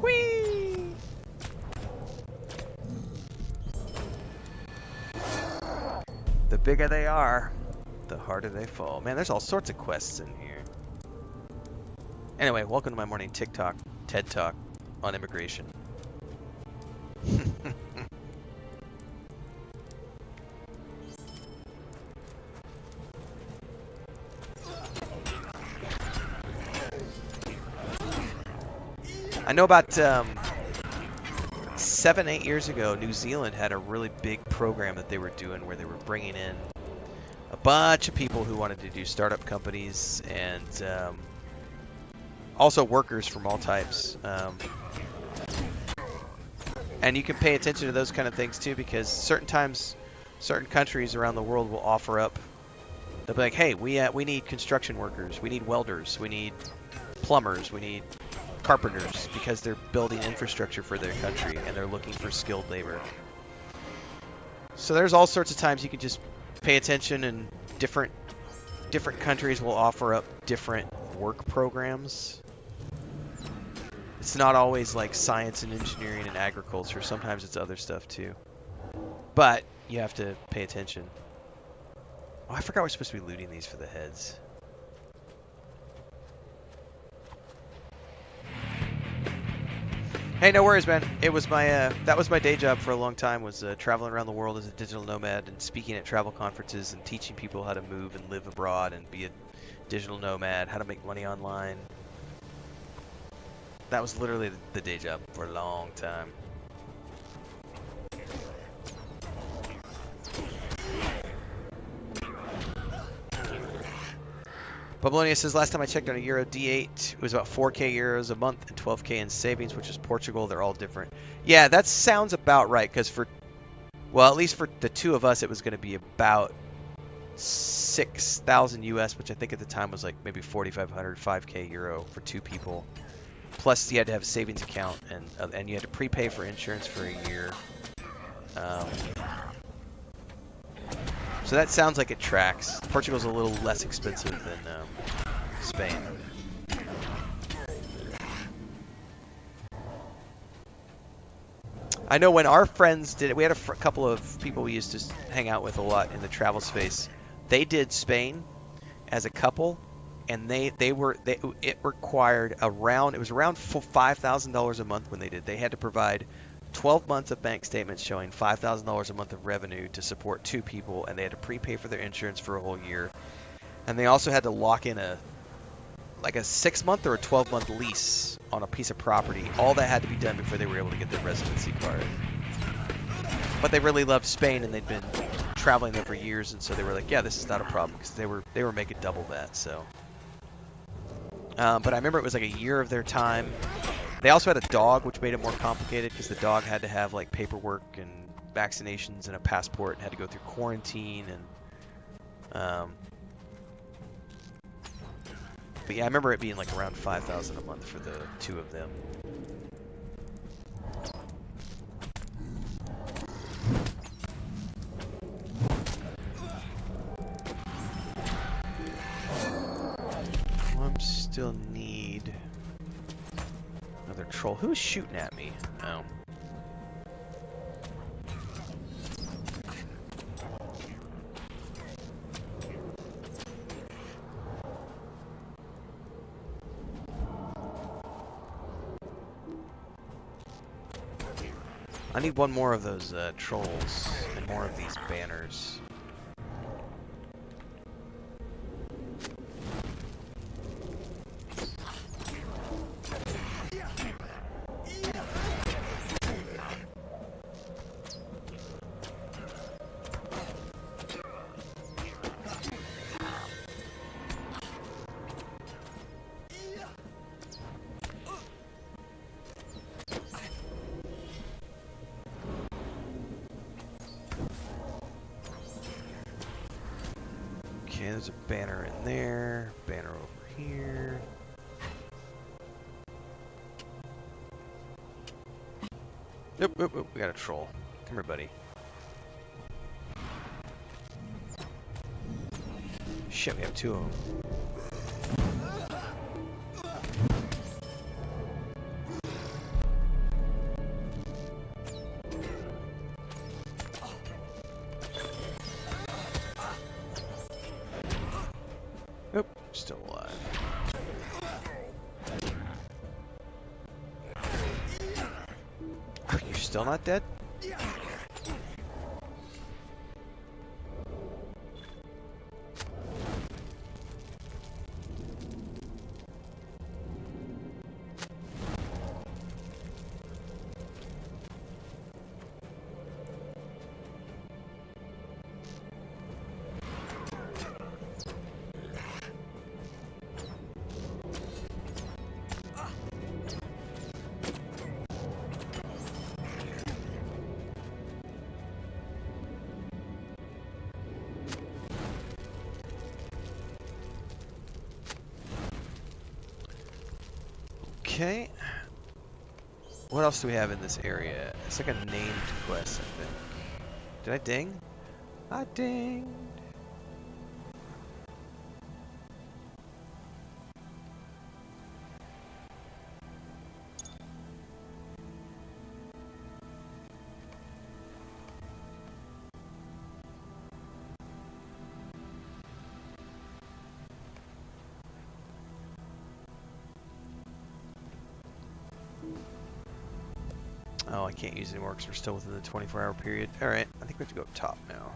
Whee! The bigger they are, the harder they fall. Man, there's all sorts of quests in here. Anyway, welcome to my morning TikTok, TED Talk on immigration. I know about 7-8 years ago, New Zealand had a really big program that they were doing where they were bringing in a bunch of people who wanted to do startup companies, and also workers from all types. And you can pay attention to those kind of things too, because certain countries around the world will offer up. They'll be like, "Hey, we need construction workers, we need welders, we need plumbers, we need carpenters," because they're building infrastructure for their country and they're looking for skilled labor. So there's all sorts of times you can just pay attention, and different countries will offer up different work programs. It's not always like science and engineering and agriculture. Sometimes it's other stuff too. But you have to pay attention. Oh, I forgot we're supposed to be looting these for the heads. Hey, no worries, man. It was my that was my day job for a long time, was traveling around the world as a digital nomad and speaking at travel conferences and teaching people how to move and live abroad and be a digital nomad, how to make money online. That was literally the day job for a long time. Bablonia says, last time I checked on a Euro D8, it was about 4k euros a month and 12k in savings, which is Portugal. They're all different. Yeah, that sounds about right, because well, at least for the two of us, it was going to be about 6,000 US, which I think at the time was like maybe 4,500, 5k euro for two people. Plus, you had to have a savings account, and you had to prepay for insurance for a year. So that sounds like it tracks. Portugal's a little less expensive than Spain. I know when our friends did it, we had a couple of people we used to hang out with a lot in the travel space. They did Spain as a couple, and it required around $5,000 a month when they did. They had to provide 12 months of bank statements showing $5,000 a month of revenue to support two people, and they had to prepay for their insurance for a whole year. And they also had to lock in a 6-month or a 12-month lease on a piece of property. All that had to be done before they were able to get their residency card. But they really loved Spain, and they'd been traveling there for years, and so they were like, yeah, this is not a problem, because they were making double that. So, but I remember it was like a year of their time. They also had a dog, which made it more complicated, because the dog had to have like paperwork and vaccinations and a passport, and had to go through quarantine. And but yeah, I remember it being like around 5,000 a month for the two of them. I still need another troll. Who's shooting at me? Oh. I need one more of those trolls and more of these banners. Okay, there's a banner in there, banner over here. Nope, nope, nope, we got a troll. Come here, buddy. Shit, we have two of them. Nope, still alive. You're still not dead? Okay. What else do we have in this area? It's like a named quest, I think. Did I ding? I dinged. Oh, I can't use it anymore because we're still within the 24-hour period. Alright, I think we have to go up top now.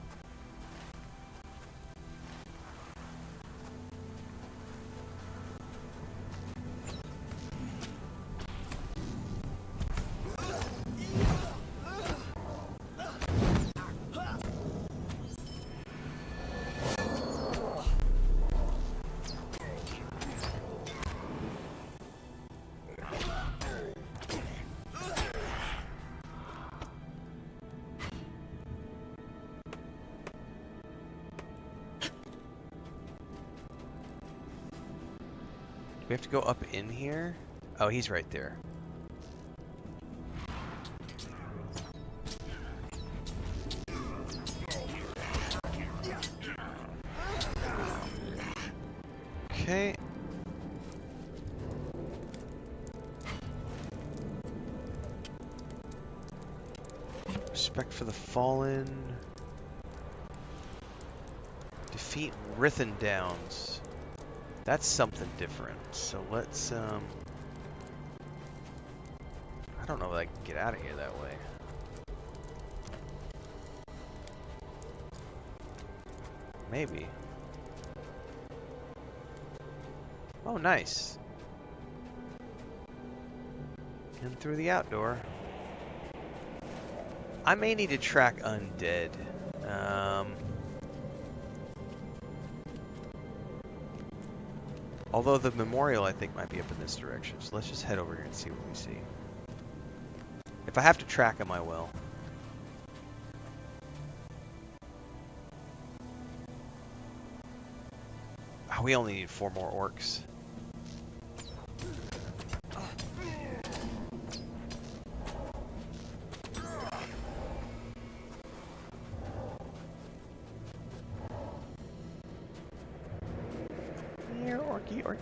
We have to go up in here? Oh, he's right there. Okay. Respect for the fallen. Defeat Rithen Downs. That's something different. So let's, I don't know if I can get out of here that way. Maybe. Oh, nice. In through the outdoor. I may need to track undead. Although the memorial, I think, might be up in this direction. So let's just head over here and see what we see. If I have to track them, I will. Oh, we only need 4 more orcs.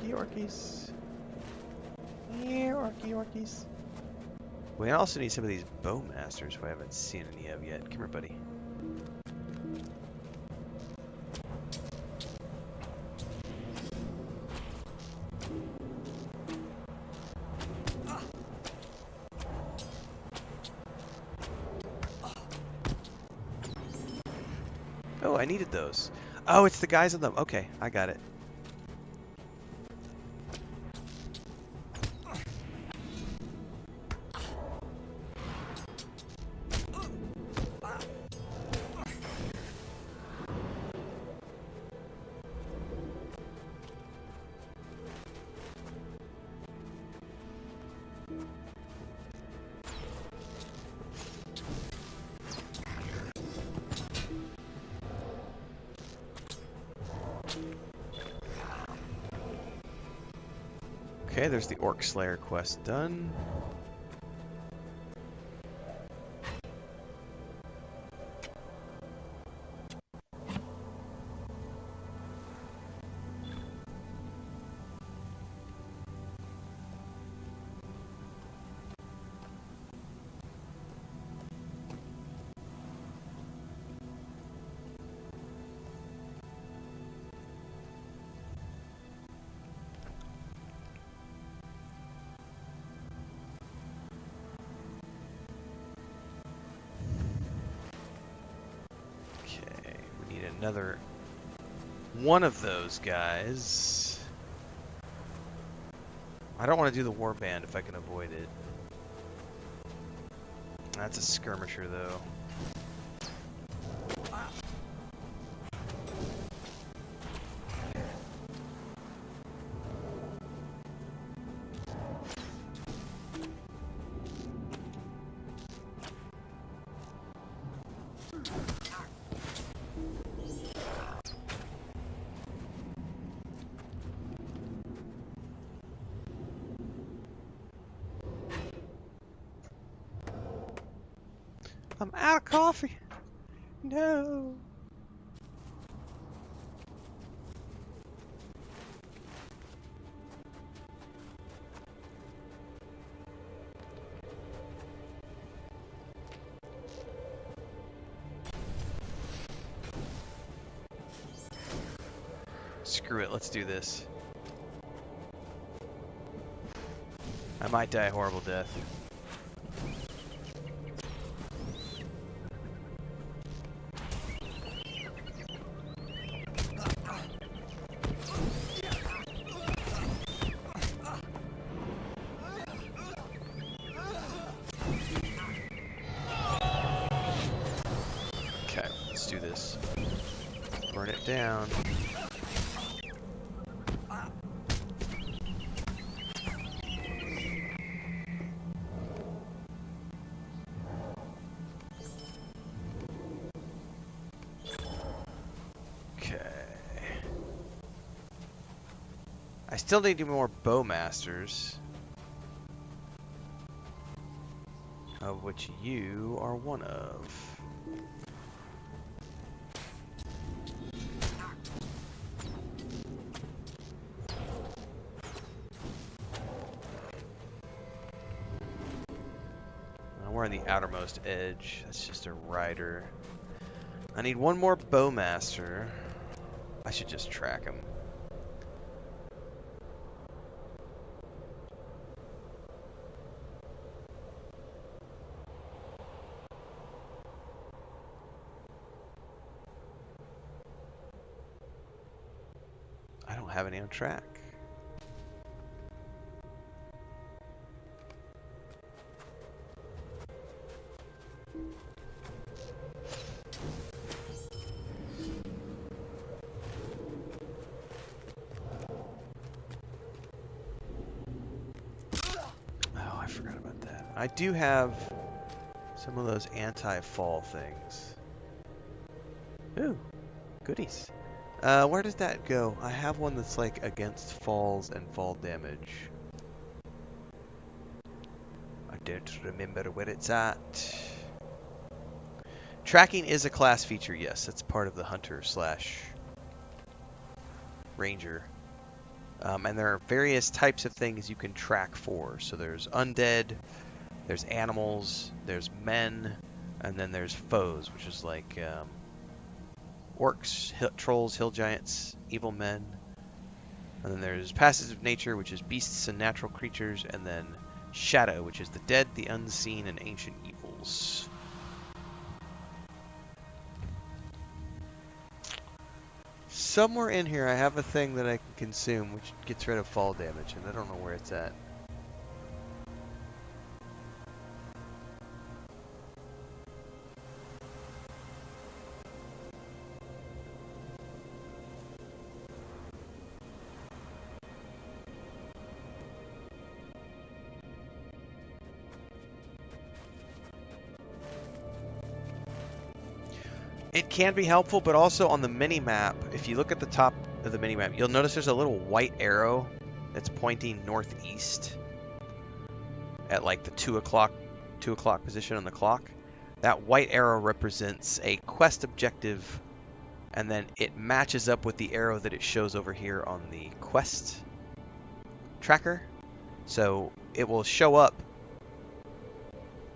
Here, orkies. Here, orkies. We also need some of these bowmasters who I haven't seen any of yet. Come here, buddy. Oh, I needed those. Oh, it's the guys on them. Okay, I got it. Okay, there's the Orc Slayer quest done. Okay, we need another one of those guys. I don't want to do the warband if I can avoid it. That's a skirmisher, though. I'm out of coffee. No. Screw it, let's do this. I might die a horrible death. Okay, let's do this. Burn it down. I still need to do more bowmasters, of which you are one of. We're on the outermost edge. That's just a rider. I need one more bowmaster. I should just track him. I don't have any on track. Oh, I forgot about that. I do have some of those anti-fall things. Ooh, goodies. Where does that go? I have one that's like against falls and fall damage. I don't remember where it's at. Tracking is a class feature, yes. It's part of the hunter slash ranger. And there are various types of things you can track for. So there's undead, there's animals, there's men, and then there's foes, which is like orcs, trolls, hill giants, evil men. And then there's passes of nature, which is beasts and natural creatures, and then shadow, which is the dead, the unseen, and ancient evils. somewhere in here I have a thing that I can consume which gets rid of fall damage, and I don't know where it's at. It can be helpful, but also on the mini-map, if you look at the top of the mini-map, you'll notice there's a little white arrow that's pointing northeast at like the 2 o'clock position on the clock. That white arrow represents a quest objective, and then it matches up with the arrow that it shows over here on the quest tracker. So it will show up.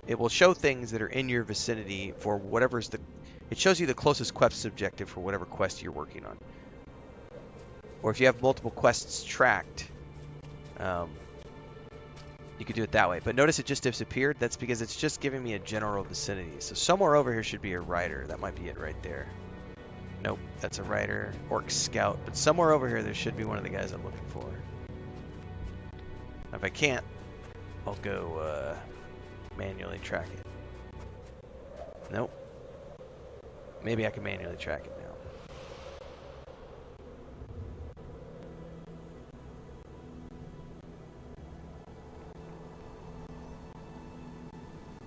It will show things that are in your vicinity for whatever's the... It shows you the closest quest objective for whatever quest you're working on. Or if you have multiple quests tracked, you could do it that way. But notice it just disappeared. That's because it's just giving me a general vicinity. So somewhere over here should be a rider. That might be it right there. Nope, that's a rider. Orc scout. But somewhere over here there should be one of the guys I'm looking for. If I can't, I'll go manually track it. Nope. Maybe I can manually track it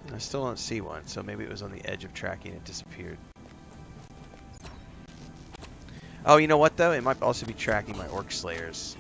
now. I still don't see one, so maybe it was on the edge of tracking. It disappeared. Oh, you know what though? It might also be tracking my orc slayers.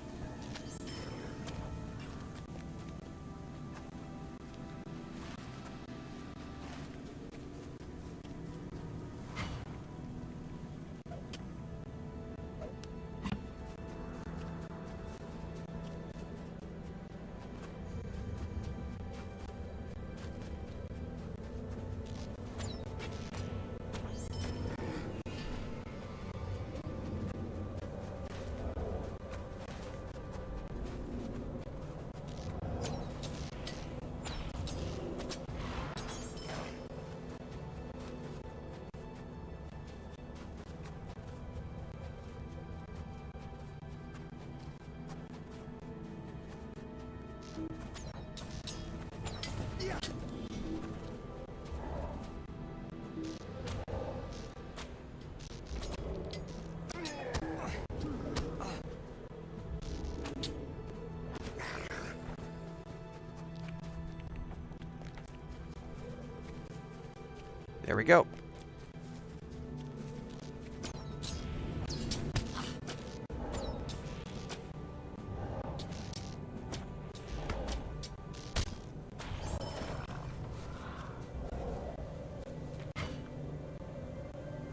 There we go.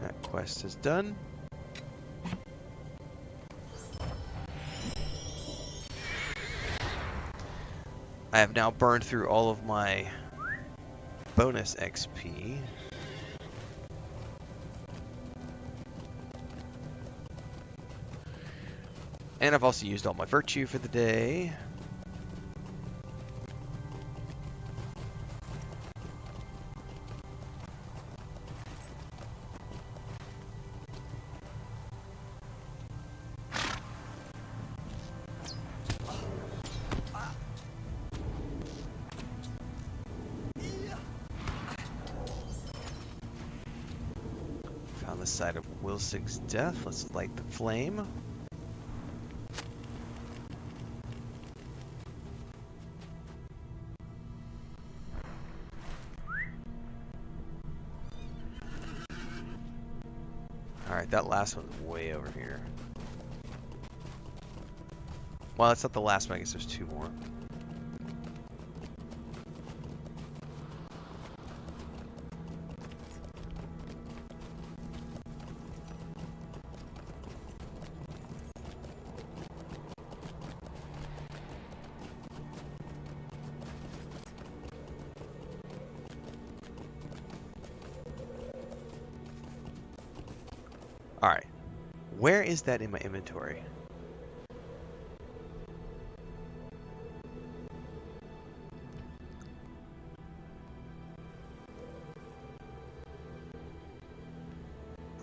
That quest is done. I have now burned through all of my bonus XP. And I've also used all my virtue for the day. Found the site of Wilsig's death. Let's light the flame. Alright, that last one's way over here. Well, that's not the last one. I guess there's two more. Alright. Where is that in my inventory?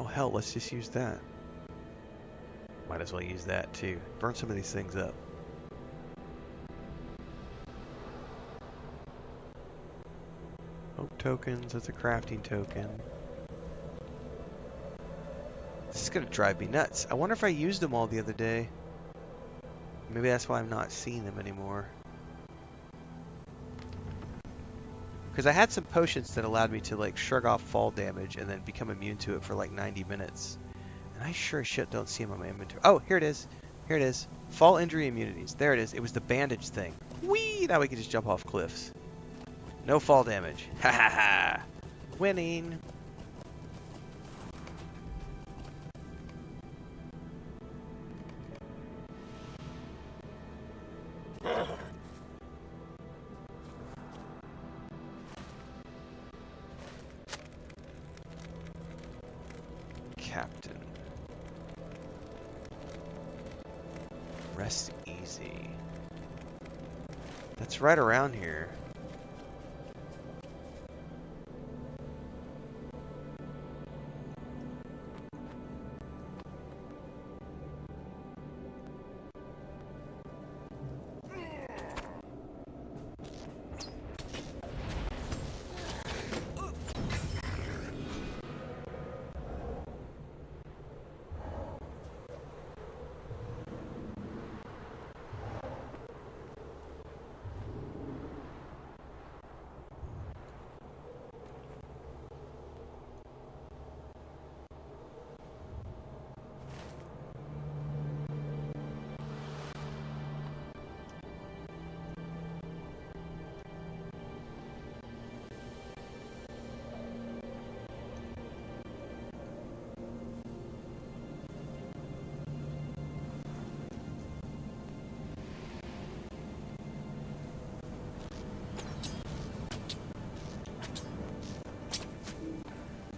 Oh hell, let's just use that. Might as well use that too. Burn some of these things up. Oak tokens, that's a crafting token. This is gonna drive me nuts. I wonder if I used them all the other day. Maybe that's why I'm not seeing them anymore. Because I had some potions that allowed me to like shrug off fall damage and then become immune to it for like 90 minutes. And I sure as shit don't see them on my inventory. Oh, here it is. Here it is. Fall injury immunities. There it is. It was the bandage thing. Whee! Now we can just jump off cliffs. No fall damage. Ha ha ha! Winning! Captain. Rest easy. That's right around here.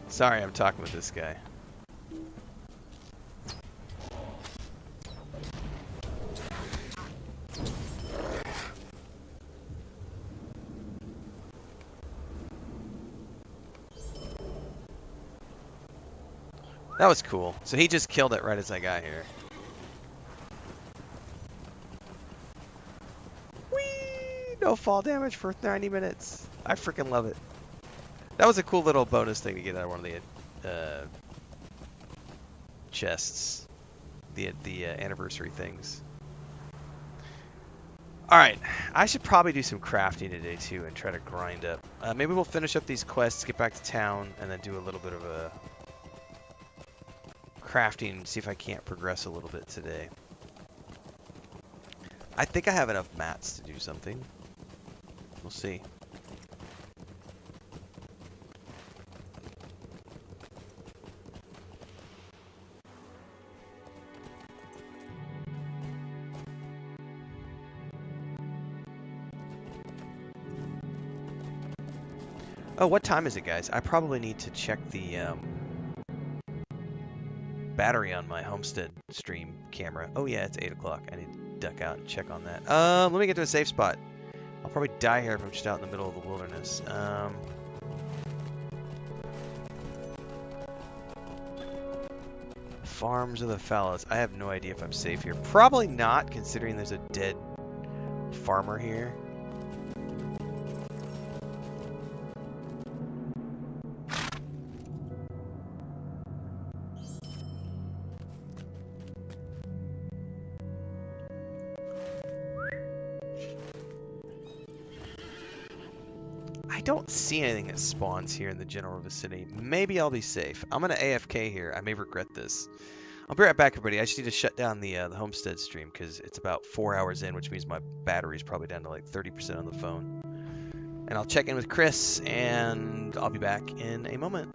Sorry, I'm talking with this guy. That was cool. So he just killed it right as I got here. Whee! No fall damage for 90 minutes. I freaking love it. That was a cool little bonus thing to get out of one of the chests. The anniversary things. Alright, I should probably do some crafting today too and try to grind up. Maybe we'll finish up these quests, get back to town, and then do a little bit of a crafting, see if I can't progress a little bit today. I think I have enough mats to do something. We'll see. Oh, what time is it, guys? I probably need to check the battery on my homestead stream camera. Oh yeah, it's 8 o'clock. I need to duck out and check on that. Let me get to a safe spot. I'll probably die here if I'm just out in the middle of the wilderness. Farms of the Fallows. I have no idea if I'm safe here. Probably not, considering there's a dead farmer here. I don't see anything that spawns here in the general vicinity. Maybe I'll be safe. I'm going to AFK here. I may regret this. I'll be right back, everybody. I just need to shut down the homestead stream because it's about 4 hours in, which means my battery's probably down to like 30% on the phone. And I'll check in with Chris, and I'll be back in a moment.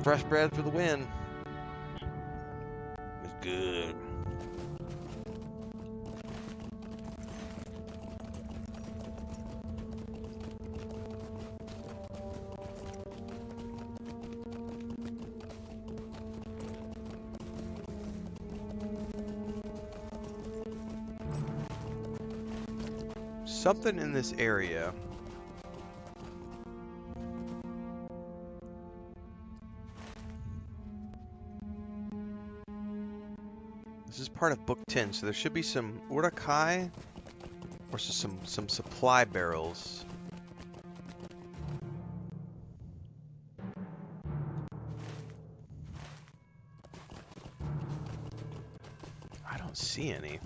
fresh bread for the win. It's good. Something in this area. This is part of Book 10, so there should be some Urukai or some supply barrels. I don't see any.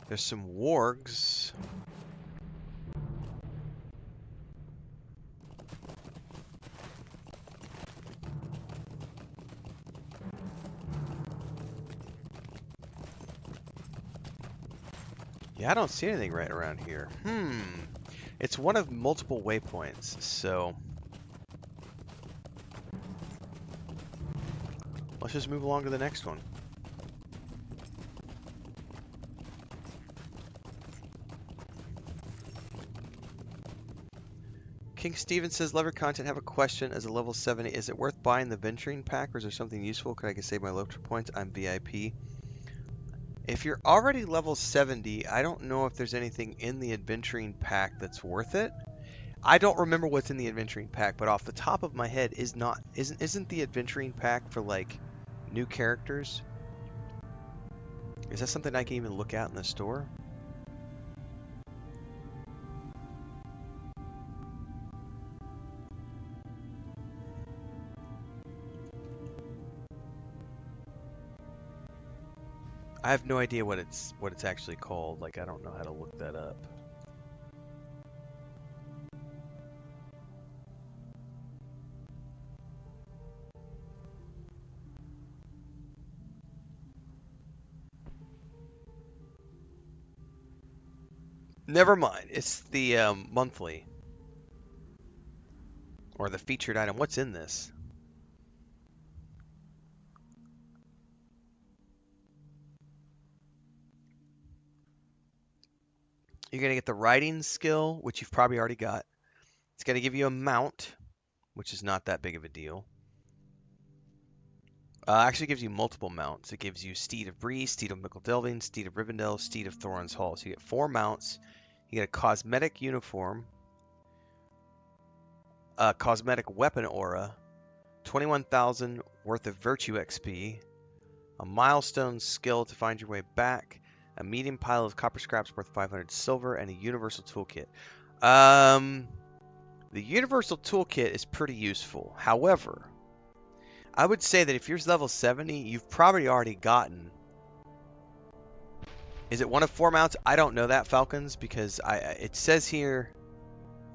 There's some wargs. Yeah, I don't see anything right around here. It's one of multiple waypoints, so let's just move along to the next one. King Steven says, Lever Content, have a question. As a level 70, is it worth buying the venturing pack, or is there something useful? Could I save my lotro points? I'm VIP. If you're already level 70, I don't know if there's anything in the adventuring pack that's worth it. I don't remember what's in the adventuring pack, but off the top of my head, isn't the adventuring pack for like new characters? Is that something I can even look at in the store? I have no idea what it's actually called. Like, I don't know how to look that up. Never mind. It's the monthly or the featured item. What's in this? You're going to get the riding skill, which you've probably already got. It's going to give you a mount, which is not that big of a deal. Actually gives you multiple mounts. It gives you Steed of Bree, Steed of Mickle Delving, Steed of Rivendell, Steed of Thorin's Hall. So you get 4 mounts. You get a cosmetic uniform, a cosmetic weapon aura, 21,000 worth of virtue XP, a milestone skill to find your way back, a medium pile of copper scraps worth 500 silver, and a universal toolkit. The universal toolkit is pretty useful. However, I would say that if you're level 70, you've probably already gotten... Is it one of 4 mounts? I don't know that, Falcons, because it says here...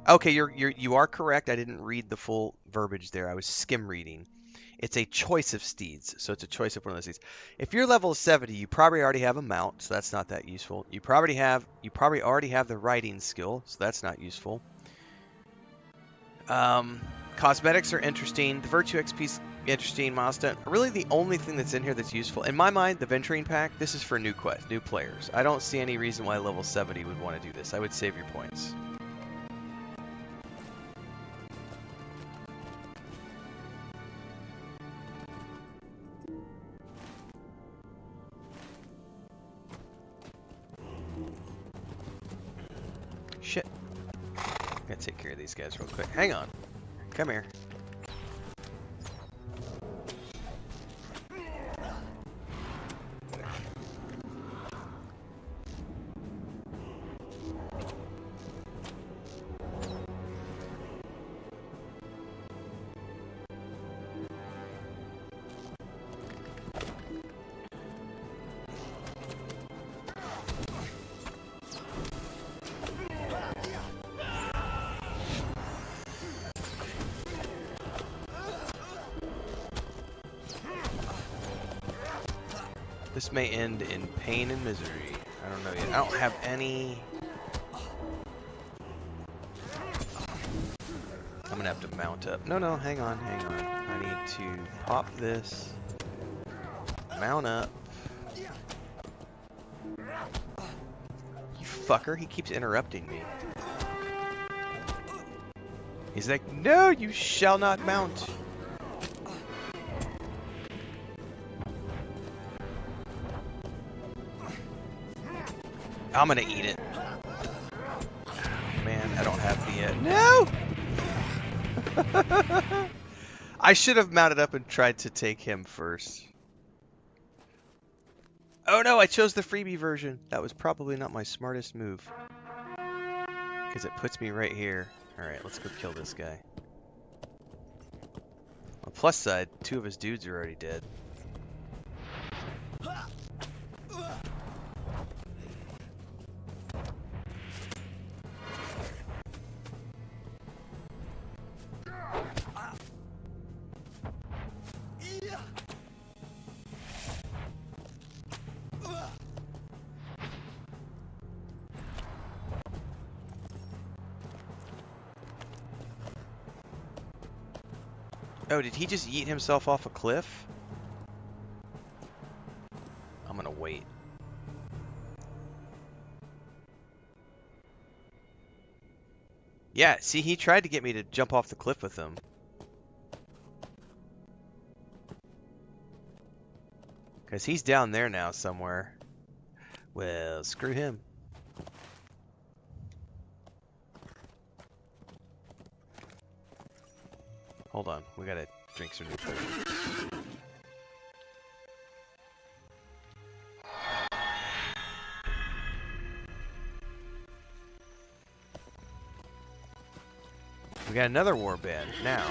Okay, you are correct. I didn't read the full verbiage there. I was skim reading. It's a choice of steeds, so it's a choice of one of those steeds. If you're level 70, you probably already have a mount, so that's not that useful. You probably already have the riding skill, so that's not useful. Cosmetics are interesting. The virtue XP is interesting. Milestone. Really, the only thing that's in here that's useful, in my mind, the venturing pack. This is for new players. I don't see any reason why level 70 would want to do this. I would save your points. Shit. Gotta take care of these guys real quick. Hang on. Come here. This may end in pain and misery. I don't know yet. I don't have any... I'm gonna have to mount up. No, hang on, hang on. I need to pop this, mount up. You fucker, he keeps interrupting me. He's like, no, you shall not mount. I'm gonna eat it. Man, I don't have the yet. No! I should have mounted up and tried to take him first. Oh no, I chose the freebie version. That was probably not my smartest move. Because it puts me right here. Alright, let's go kill this guy. On the plus side, 2 of his dudes are already dead. Oh, did he just yeet himself off a cliff? I'm gonna wait. Yeah, see, he tried to get me to jump off the cliff with him. Because he's down there now somewhere. Well, screw him. Hold on, we gotta drink some new food. We got another warband now.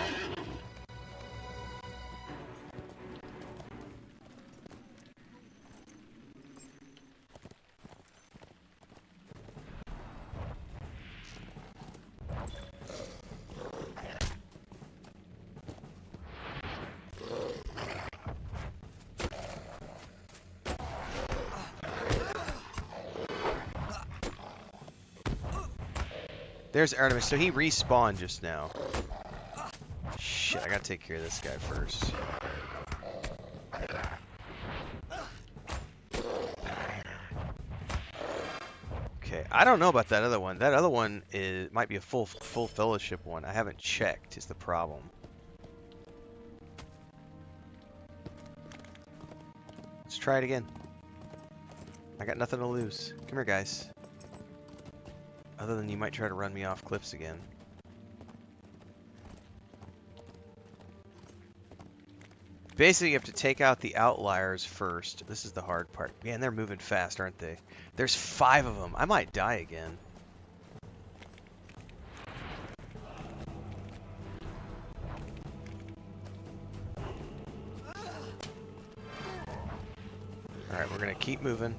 There's Artemis, so he respawned just now. Shit, I gotta take care of this guy first. Okay, I don't know about that other one. That other one might be a full fellowship one. I haven't checked, is the problem. Let's try it again. I got nothing to lose. Come here, guys. Other than you might try to run me off cliffs again. Basically, you have to take out the outliers first. This is the hard part. Man, they're moving fast, aren't they? There's 5 of them. I might die again. Alright, we're gonna keep moving.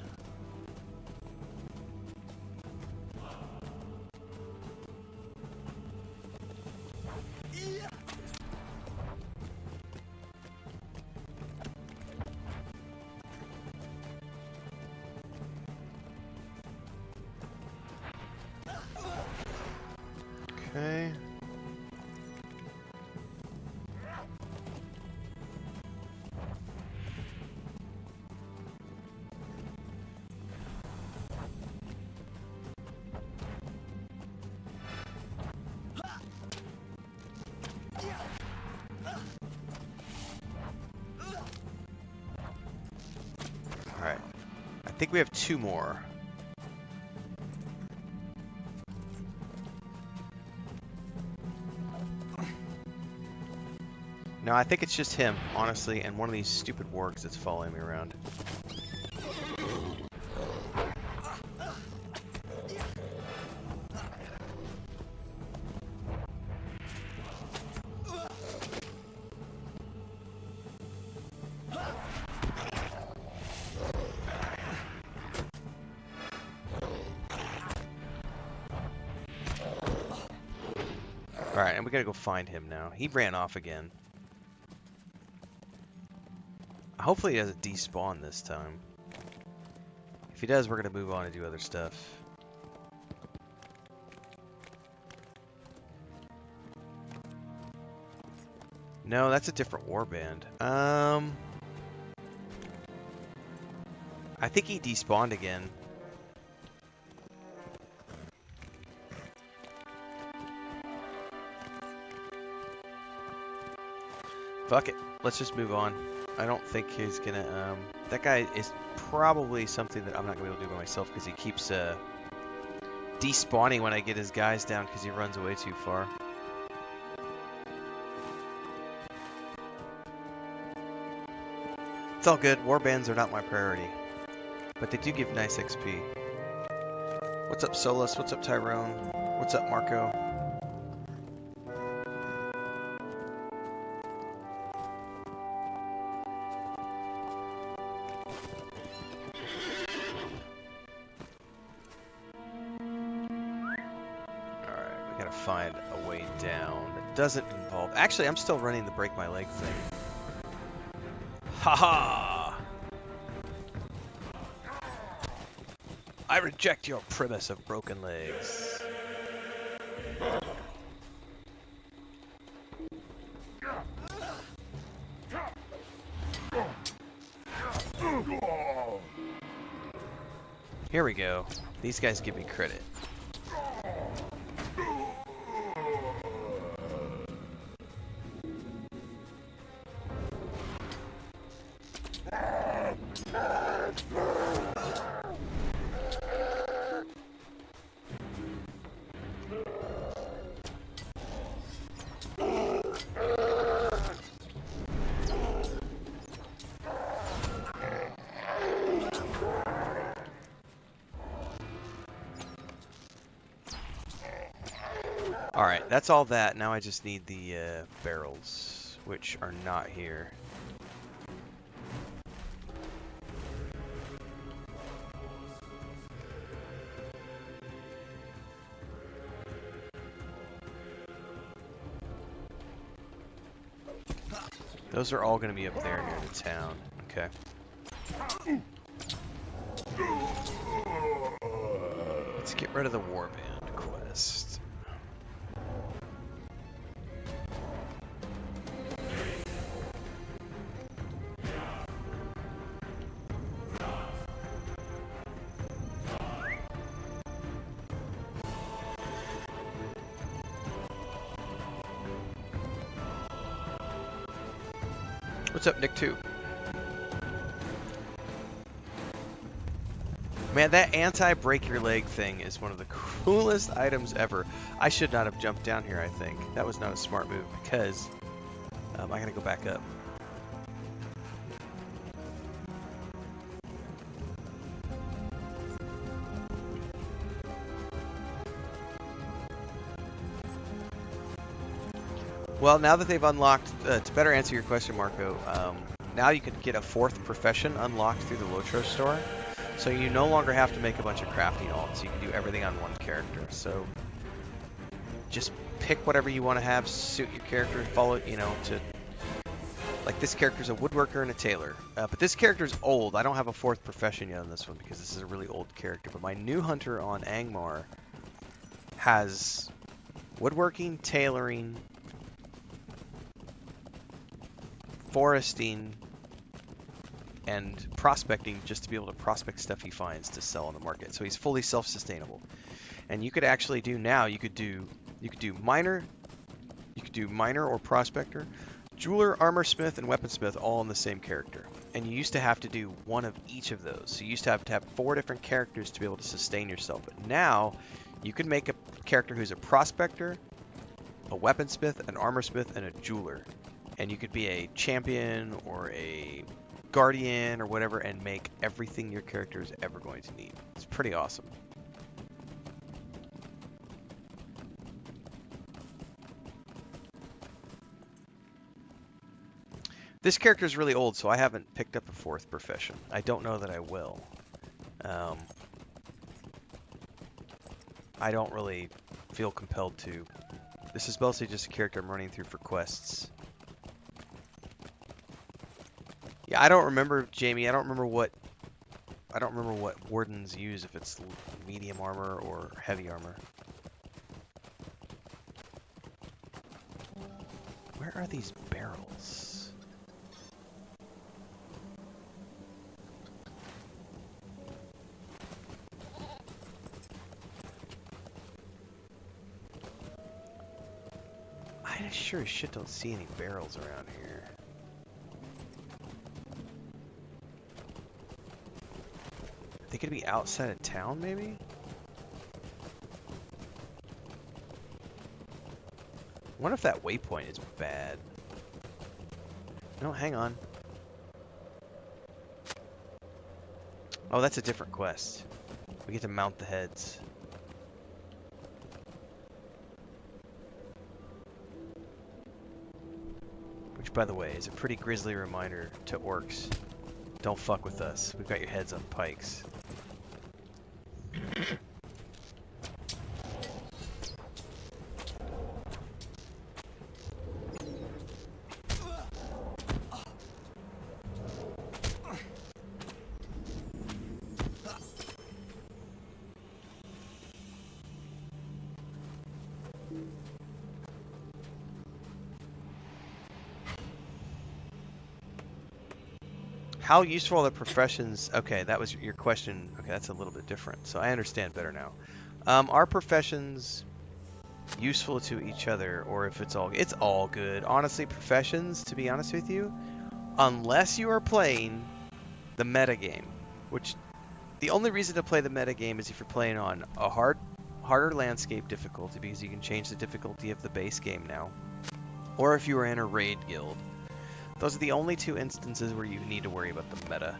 Okay. All right. I think we have 2 more. No, I think it's just him, honestly, and one of these stupid wargs that's following me around. Alright, and we gotta go find him now. He ran off again. Hopefully he doesn't despawn this time. If he does, we're gonna move on and do other stuff. No, that's a different warband. I think he despawned again. Fuck it. Let's just move on. I don't think he's gonna, that guy is probably something that I'm not gonna be able to do by myself because he keeps, despawning when I get his guys down because he runs away too far. It's all good. Warbands are not my priority. But they do give nice XP. What's up, Solus? What's up, Tyrone? What's up, Marco? Alright, we gotta find a way down that doesn't involve... Actually, I'm still running the break my leg thing. Haha! I reject your premise of broken legs. Here we go. These guys give me credit. Alright, that's all that. Now I just need the barrels, which are not here. Those are all going to be up there near the town. Okay. Let's get rid of the warband quest. What's up, Nick 2? Man, that anti-break your leg thing is one of the coolest items ever. I should not have jumped down here, I think. That was not a smart move because I gotta go back up. Well, now that they've unlocked, to better answer your question, Marco, now you can get a fourth profession unlocked through the Lotro store. So you no longer have to make a bunch of crafting alts. You can do everything on one character. So just pick whatever you want to have, suit your character, follow, you know, to... Like this character's a woodworker and a tailor. But this character's old. I don't have a fourth profession yet on this one because this is a really old character. But my new hunter on Angmar has woodworking, tailoring, foresting, and prospecting, just to be able to prospect stuff he finds to sell on the market. So he's fully self-sustainable. And you could actually do now, you could do miner or prospector, jeweler, armorsmith, and weaponsmith all in the same character. And you used to have to do one of each of those. So you used to have 4 different characters to be able to sustain yourself. But now you can make a character who's a prospector, a weaponsmith, an armorsmith, and a jeweler. And you could be a champion or a guardian or whatever and make everything your character is ever going to need. It's pretty awesome. This character is really old, so I haven't picked up a fourth profession. I don't know that I will. I don't really feel compelled to. This is mostly just a character I'm running through for quests. Yeah, I don't remember, Jamie. I don't remember what wardens use, if it's medium armor or heavy armor. Where Where are these barrels? I sure as shit don't see any barrels around here. They could be outside of town, maybe? I wonder if that waypoint is bad. No, hang on. Oh, that's a different quest. We get to mount the heads. Which, by the way, is a pretty grisly reminder to orcs. Don't fuck with us. We've got your heads on pikes. How useful are the professions? Okay, that was your question. Okay, that's a little bit different. So I understand better now. Are professions useful to each other, or if it's all good? Honestly, professions, to be honest with you, unless you are playing the metagame, which the only reason to play the metagame is if you're playing on a harder landscape difficulty, because you can change the difficulty of the base game now, or if you are in a raid guild. Those are the only two instances where you need to worry about the meta.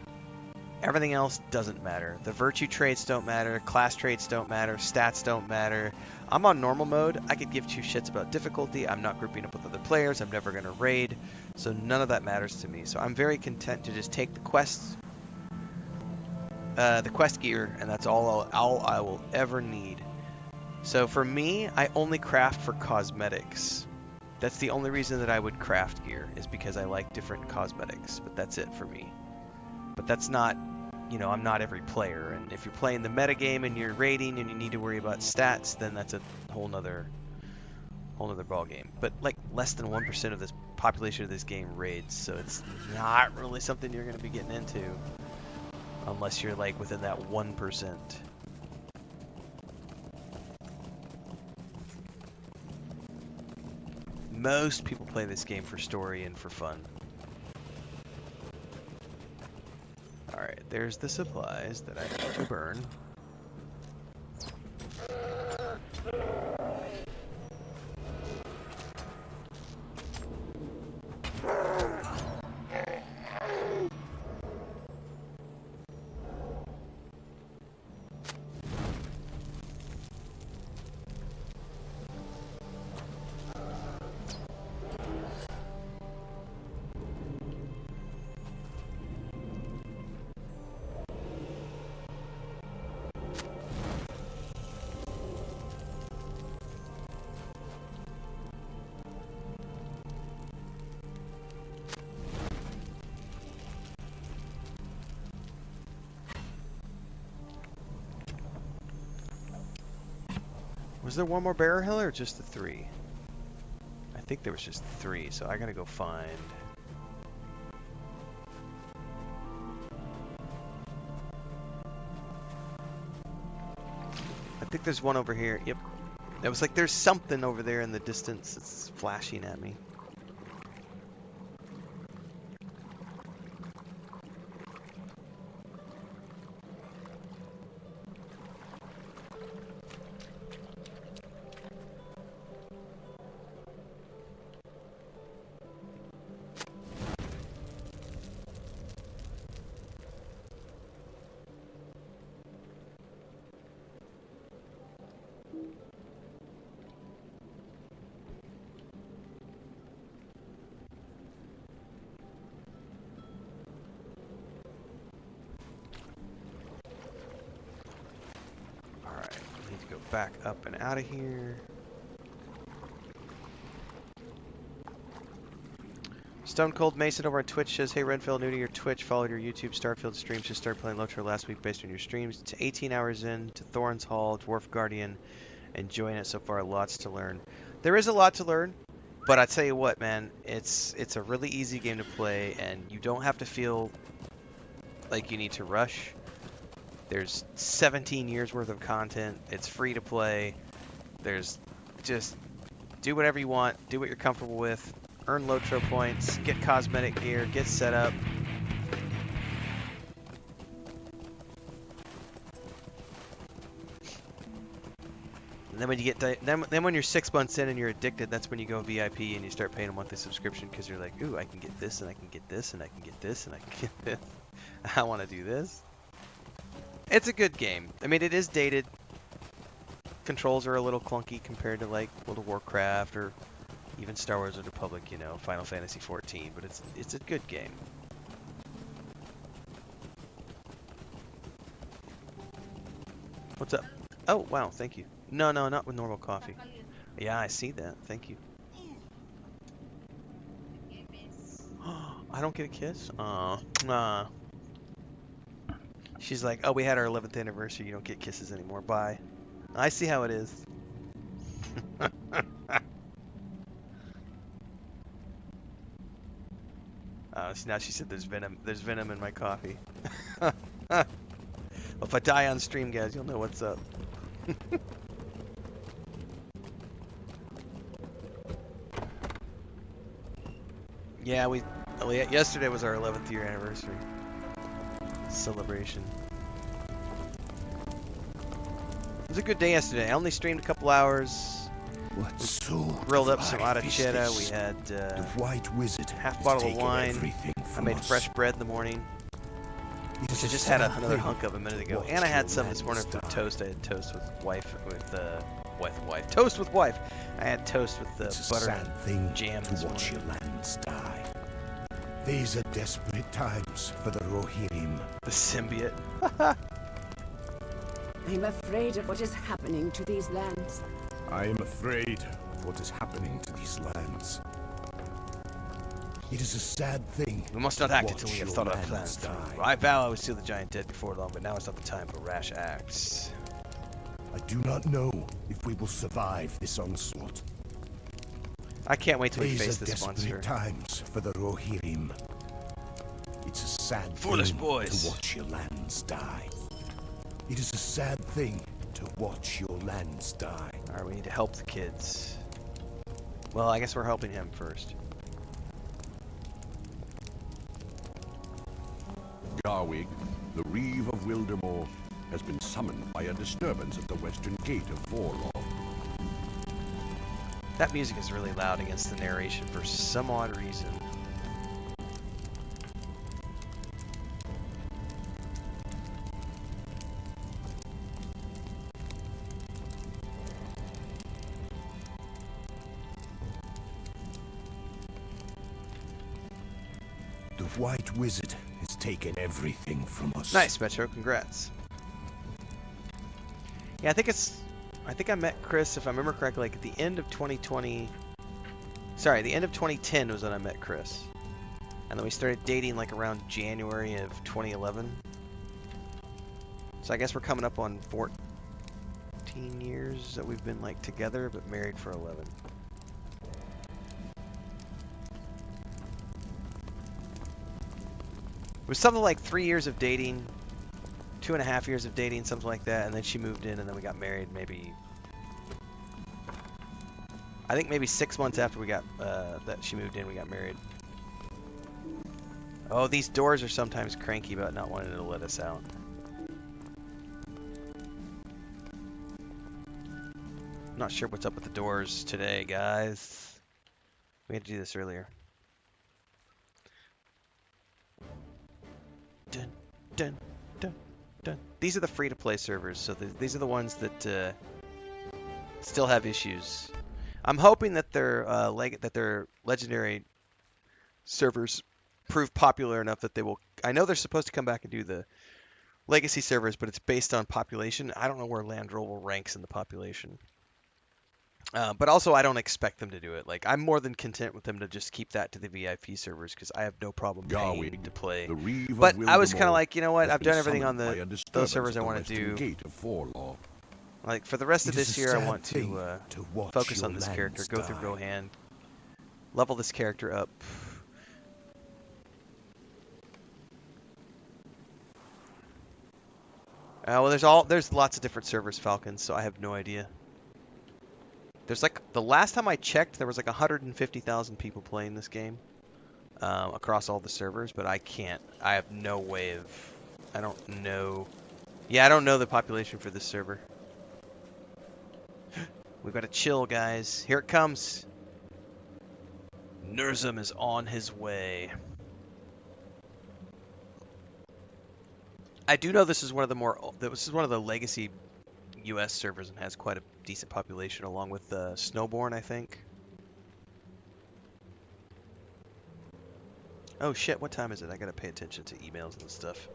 Everything else doesn't matter. The virtue traits don't matter, class traits don't matter, stats don't matter. I'm on normal mode. I could give two shits about difficulty. I'm not grouping up with other players. I'm never going to raid. So none of that matters to me. So I'm very content to just take the quests, the quest gear, and that's all I will ever need. So for me, I only craft for cosmetics. That's the only reason that I would craft gear, is because I like different cosmetics, but that's it for me. But that's not, you know, I'm not every player, and if you're playing the metagame and you're raiding and you need to worry about stats, then that's a whole nother ball game. But like less than 1% of this population of this game raids, so it's not really something you're going to be getting into unless you're like within that 1%. Most people play this game for story and for fun. Alright, there's the supplies that I need to burn. Was there one more barrel hill or just the 3? I think there was just 3, so I gotta go find. I think there's one over here. Yep. It was like there's something over there in the distance that's flashing at me. Back up and out of here. Stone Cold Mason over on Twitch says, hey Renfail, new to your Twitch, followed your YouTube Starfield streams, just started playing Lotro last week based on your streams. It's 18 hours in to Thorin's Hall, Dwarf Guardian, enjoying it so far, lots to learn. There is a lot to learn, But I tell you what, man, it's a really easy game to play, and you don't have to feel like you need to rush. There's 17 years worth of content. It's free to play. There's just do whatever you want, do what you're comfortable with, earn lotro points, get cosmetic gear, get set up. And then when you get then when you're 6 months in and you're addicted, that's when you go VIP and you start paying a monthly subscription because you're like, ooh, I can get this and I can get this and I can get this and I can get this. I want to do this. It's a good game. I mean, it is dated. Controls are a little clunky compared to like World of Warcraft or even Star Wars: The Republic, you know, Final Fantasy 14, but it's a good game. What's up? Oh, wow, thank you. No, not with normal coffee. Yeah, I see that. Thank you. I don't get a kiss? Nah. She's like, oh, we had our 11th anniversary. You don't get kisses anymore. Bye. I see how it is. Now she said there's venom. There's venom in my coffee. Well, if I die on stream, guys, you'll know what's up. Yeah, yesterday was our 11th year anniversary celebration. It was a good day yesterday. I only streamed a couple hours. What sort grilled of up some life is arrachera. this? We had The White Wizard half has bottle of taken wine. everything I from made us. fresh bread in the morning, It which is I a just had sad another thing hunk of a minute ago. watch And I had your some this morning lands for die. toast. I had toast with wife. Toast with wife. I had toast with the It's a butter sad thing jam to this watch morning. your lands die. These are desperate times for the Rohirrim. The symbiote. I'm afraid of what is happening to these lands. I am afraid of what is happening to these lands. It is a sad thing. We must not to act watch until we have your thought our lands plans through. die. I vow I will seal the giant dead before long, but now is not the time for rash acts. I do not know if we will survive this onslaught. I can't wait till we These face are this desperate monster. times for the Rohirrim. It's a sad Foolish thing boys. to watch your lands die. It is a sad thing to watch your lands die. Alright, we need to help the kids. Well, I guess we're helping him first. Garwig, the Reeve of Wildermore, has been summoned by a disturbance at the western gate of Vorlaw. That music is really loud against the narration for some odd reason. The White Wizard has taken everything from us. Nice, Metro. Congrats. Yeah, I think I met Chris, if I remember correctly, like at the end of 2020. Sorry, the end of 2010 was when I met Chris. And then we started dating like around January of 2011. So I guess we're coming up on 14 years that we've been like together, but married for 11. It was something like 3 years of dating, 2.5 years of dating, something like that, and then she moved in, and then we got married. I think maybe 6 months after we got that she moved in, we got married. Oh, these doors are sometimes cranky about not wanting to let us out. Not sure what's up with the doors today, guys. We had to do this earlier. Dun, dun, dun, dun. These are the free-to-play servers, so these are the ones that still have issues. I'm hoping that their legendary servers prove popular enough that they will. I know they're supposed to come back and do the legacy servers, but it's based on population. I don't know where Landroval ranks in the population. But also, I don't expect them to do it. Like, I'm more than content with them to just keep that to the VIP servers because I have no problem paying to play. The Reeve But of I was kind of Wildermore like, you know what? has I've been done everything on summoned by a those disturbance servers at I the want to western do. Gate of Vorlaw. Like, for the rest of It is this a year, I sad want thing to watch focus your on this character, lands go through die. Rohan, Level this character up. Well, there's lots of different servers, Falcon, so I have no idea. There's like, the last time I checked, there was like 150,000 people playing this game across all the servers, but I have no way of, I don't know. Yeah, I don't know the population for this server. We've got to chill, guys. Here it comes. Nurzum is on his way. I do know this is one of the legacy U.S. servers and has quite a decent population, along with Snowborn, I think. Oh shit! What time is it? I gotta pay attention to emails and stuff.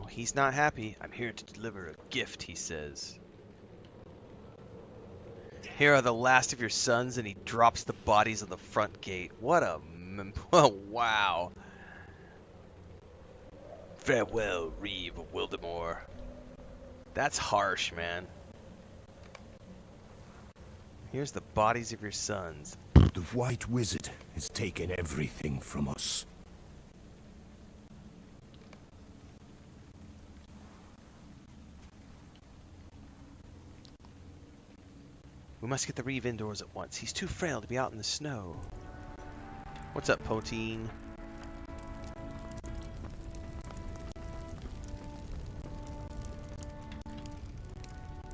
He's not happy. I'm here to deliver a gift, he says. Here are the last of your sons, and he drops the bodies on the front gate. What a... Oh, wow. Farewell, Reeve of Wildemore. That's harsh, man. Here's the bodies of your sons. The White Wizard has taken everything from us. We must get the Reeve indoors at once. He's too frail to be out in the snow. What's up, Poteen?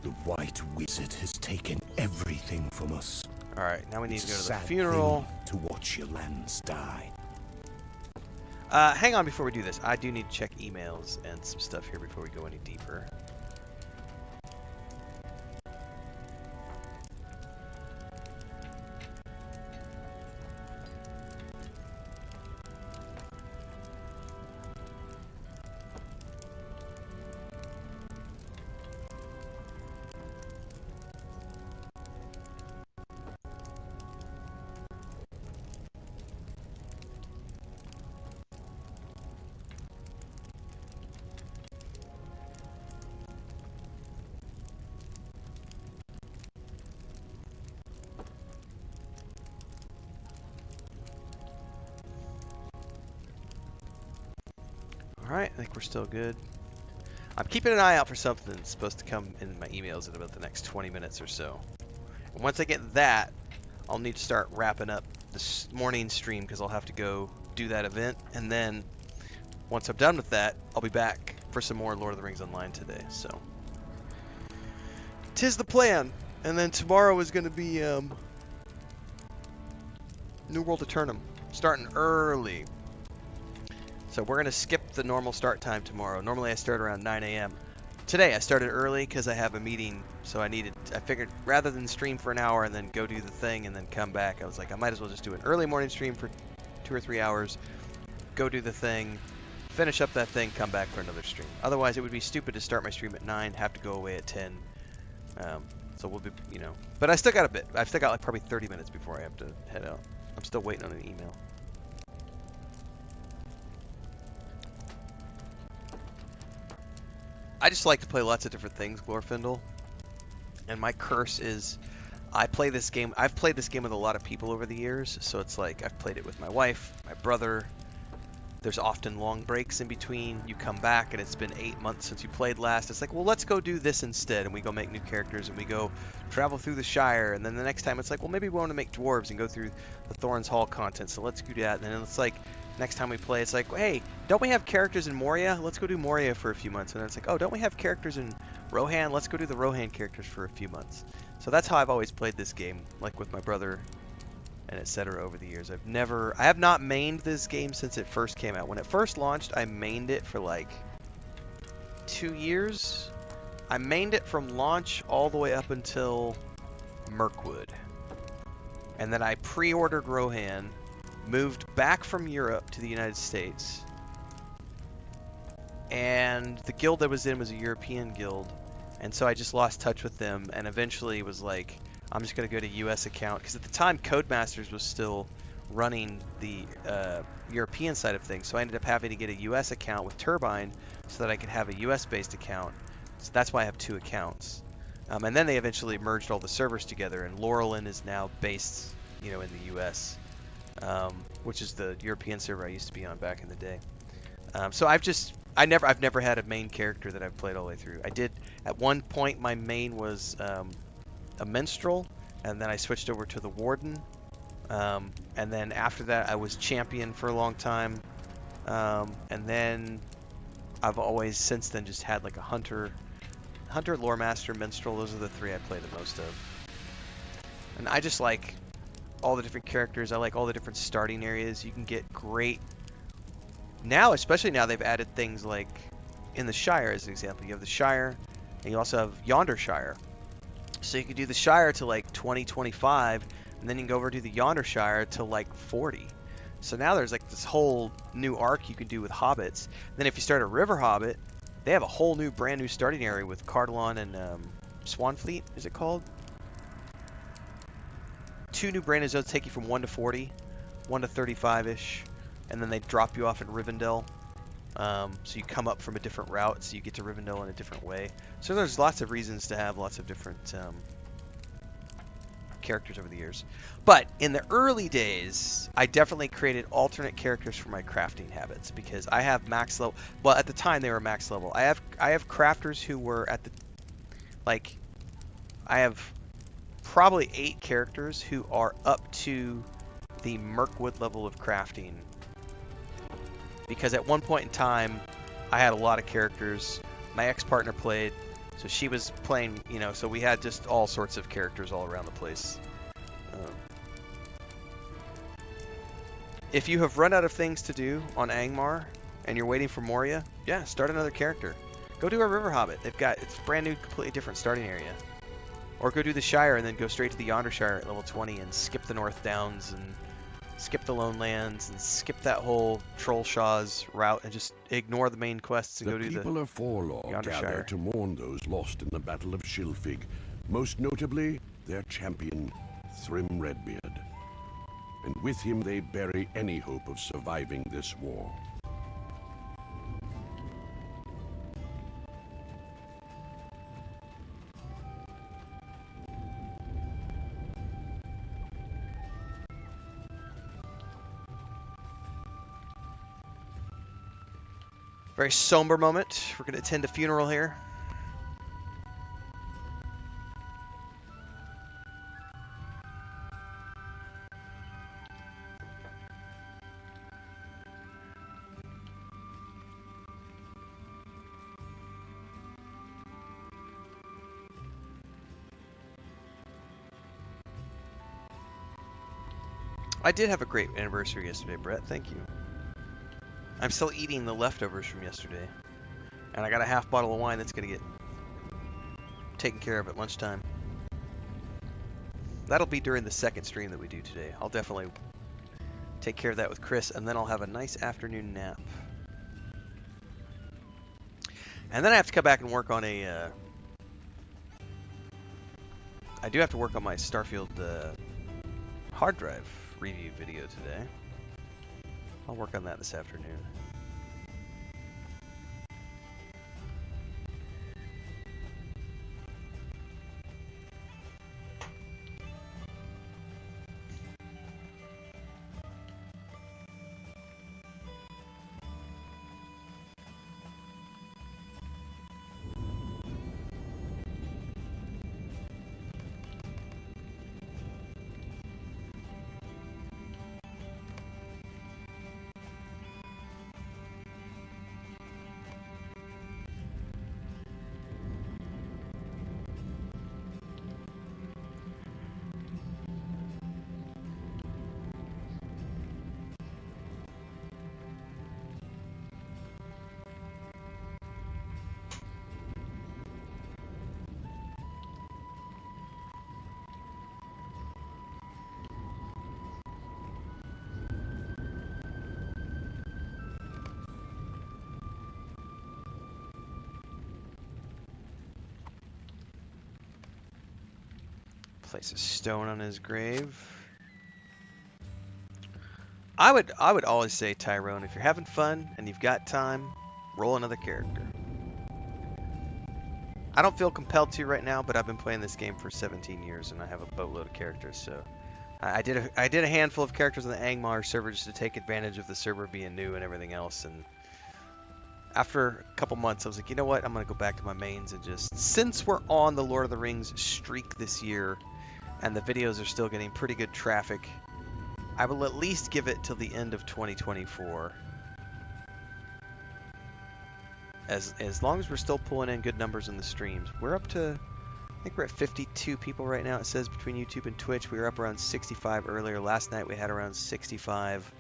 The White Wizard has taken everything from us. Alright, now we need to go to the Sad funeral. thing to watch your lands die. Hang on before we do this. I do need to check emails and some stuff here before we go any deeper. Alright, I think we're still good. I'm keeping an eye out for something that's supposed to come in my emails in about the next 20 minutes or so. And once I get that, I'll need to start wrapping up this morning stream because I'll have to go do that event. And then, once I'm done with that, I'll be back for some more Lord of the Rings Online today. So, 'tis the plan. And then tomorrow is going to be New World Eternum, starting early. So we're going to skip the normal start time tomorrow. Normally I start around 9 a.m. Today I started early because I have a meeting, so I figured rather than stream for an hour and then go do the thing and then come back, I was like, I might as well just do an early morning stream for 2 or 3 hours, go do the thing, finish up that thing, come back for another stream. Otherwise it would be stupid to start my stream at 9, have to go away at 10. So we'll be, but I still got a bit. I've still got like probably 30 minutes before I have to head out. I'm still waiting on an email. I just like to play lots of different things, Glorfindel. And my curse is, I've played this game with a lot of people over the years, so it's like I've played it with my wife, my brother. There's often long breaks in between. You come back and it's been 8 months since you played last. It's like, well, let's go do this instead, and we go make new characters, and we go travel through the Shire, and then the next time it's like, well, maybe we want to make dwarves and go through the Thorns Hall content, so let's do that. And then it's like, next time we play, it's like, hey, don't we have characters in Moria? Let's go do Moria for a few months. And then it's like, oh, don't we have characters in Rohan? Let's go do the Rohan characters for a few months. So that's how I've always played this game, like with my brother and etc. over the years. I have not mained this game since it first came out. When it first launched, I mained it for like 2 years. I mained it from launch all the way up until Mirkwood. And then I pre-ordered Rohan, moved back from Europe to the United States, and the guild I was in was a European guild, and so I just lost touch with them, and eventually was like, I'm just going to go to US account, because at the time Codemasters was still running the European side of things. So I ended up having to get a US account with Turbine so that I could have a US-based account. So that's why I have 2 accounts. And then they eventually merged all the servers together, and Laurelin is now based, in the US, which is the European server I used to be on back in the day. So I've never had a main character that I've played all the way through. I did at one point. My main was a minstrel, and then I switched over to the warden. And then after that, I was champion for a long time. And then I've always since then just had like a hunter, lore master, minstrel. Those are the 3 I play the most of. And I just like all the different characters. I like all the different starting areas. You can get great now, especially now they've added things like in the Shire as an example. You have the Shire, and you also have Yonder Shire. So you can do the Shire to like 20, 25, and then you can go over to the Yonder Shire to like 40. So now there's like this whole new arc you can do with hobbits. Then if you start a River Hobbit, they have a whole new, brand new starting area with Cardalon and Swanfleet, is it called? 2 new brand new zones take you from 1 to 40, 1 to 35-ish, and then they drop you off in Rivendell. So you come up from a different route, so you get to Rivendell in a different way. So there's lots of reasons to have lots of different characters over the years. But in the early days, I definitely created alternate characters for my crafting habits because I have max level. Well, at the time they were max level. I have crafters who were at the I have probably 8 characters who are up to the Mirkwood level of crafting. Because at one point in time, I had a lot of characters. My ex-partner played, so she was playing, so we had just all sorts of characters all around the place. If you have run out of things to do on Angmar and you're waiting for Moria, yeah, start another character. Go do a River Hobbit. It's a brand new, completely different starting area. Or go do the Shire and then go straight to the Yonder Shire at level 20 and skip the North Downs and skip the Lone Lands and skip that whole Trollshaw's route and just ignore the main quests and go do the people of Forlaw Yonder gather Shire. to mourn those lost in the Battle of Shilfig, most notably their champion, Thrym Redbeard. And with him they bury any hope of surviving this war. Very somber moment. We're going to attend a funeral here. I did have a great anniversary yesterday, Brett. Thank you. I'm still eating the leftovers from yesterday. And I got a half bottle of wine that's going to get taken care of at lunchtime. That'll be during the second stream that we do today. I'll definitely take care of that with Chris, and then I'll have a nice afternoon nap. And then I have to come back and work on a... I do have to work on my Starfield hard drive review video today. I'll work on that this afternoon. Place a stone on his grave. I would always say, Tyrone, if you're having fun and you've got time, roll another character. I don't feel compelled to right now, but I've been playing this game for 17 years and I have a boatload of characters, so I did a handful of characters on the Angmar server just to take advantage of the server being new and everything else, and after a couple months I was like, you know what, I'm gonna go back to my mains and just, since we're on the Lord of the Rings streak this year and the videos are still getting pretty good traffic, I will at least give it till the end of 2024. As long as we're still pulling in good numbers in the streams. We're up to, I think we're at 52 people right now, it says, between YouTube and Twitch. We were up around 65 earlier. Last night we had around 65.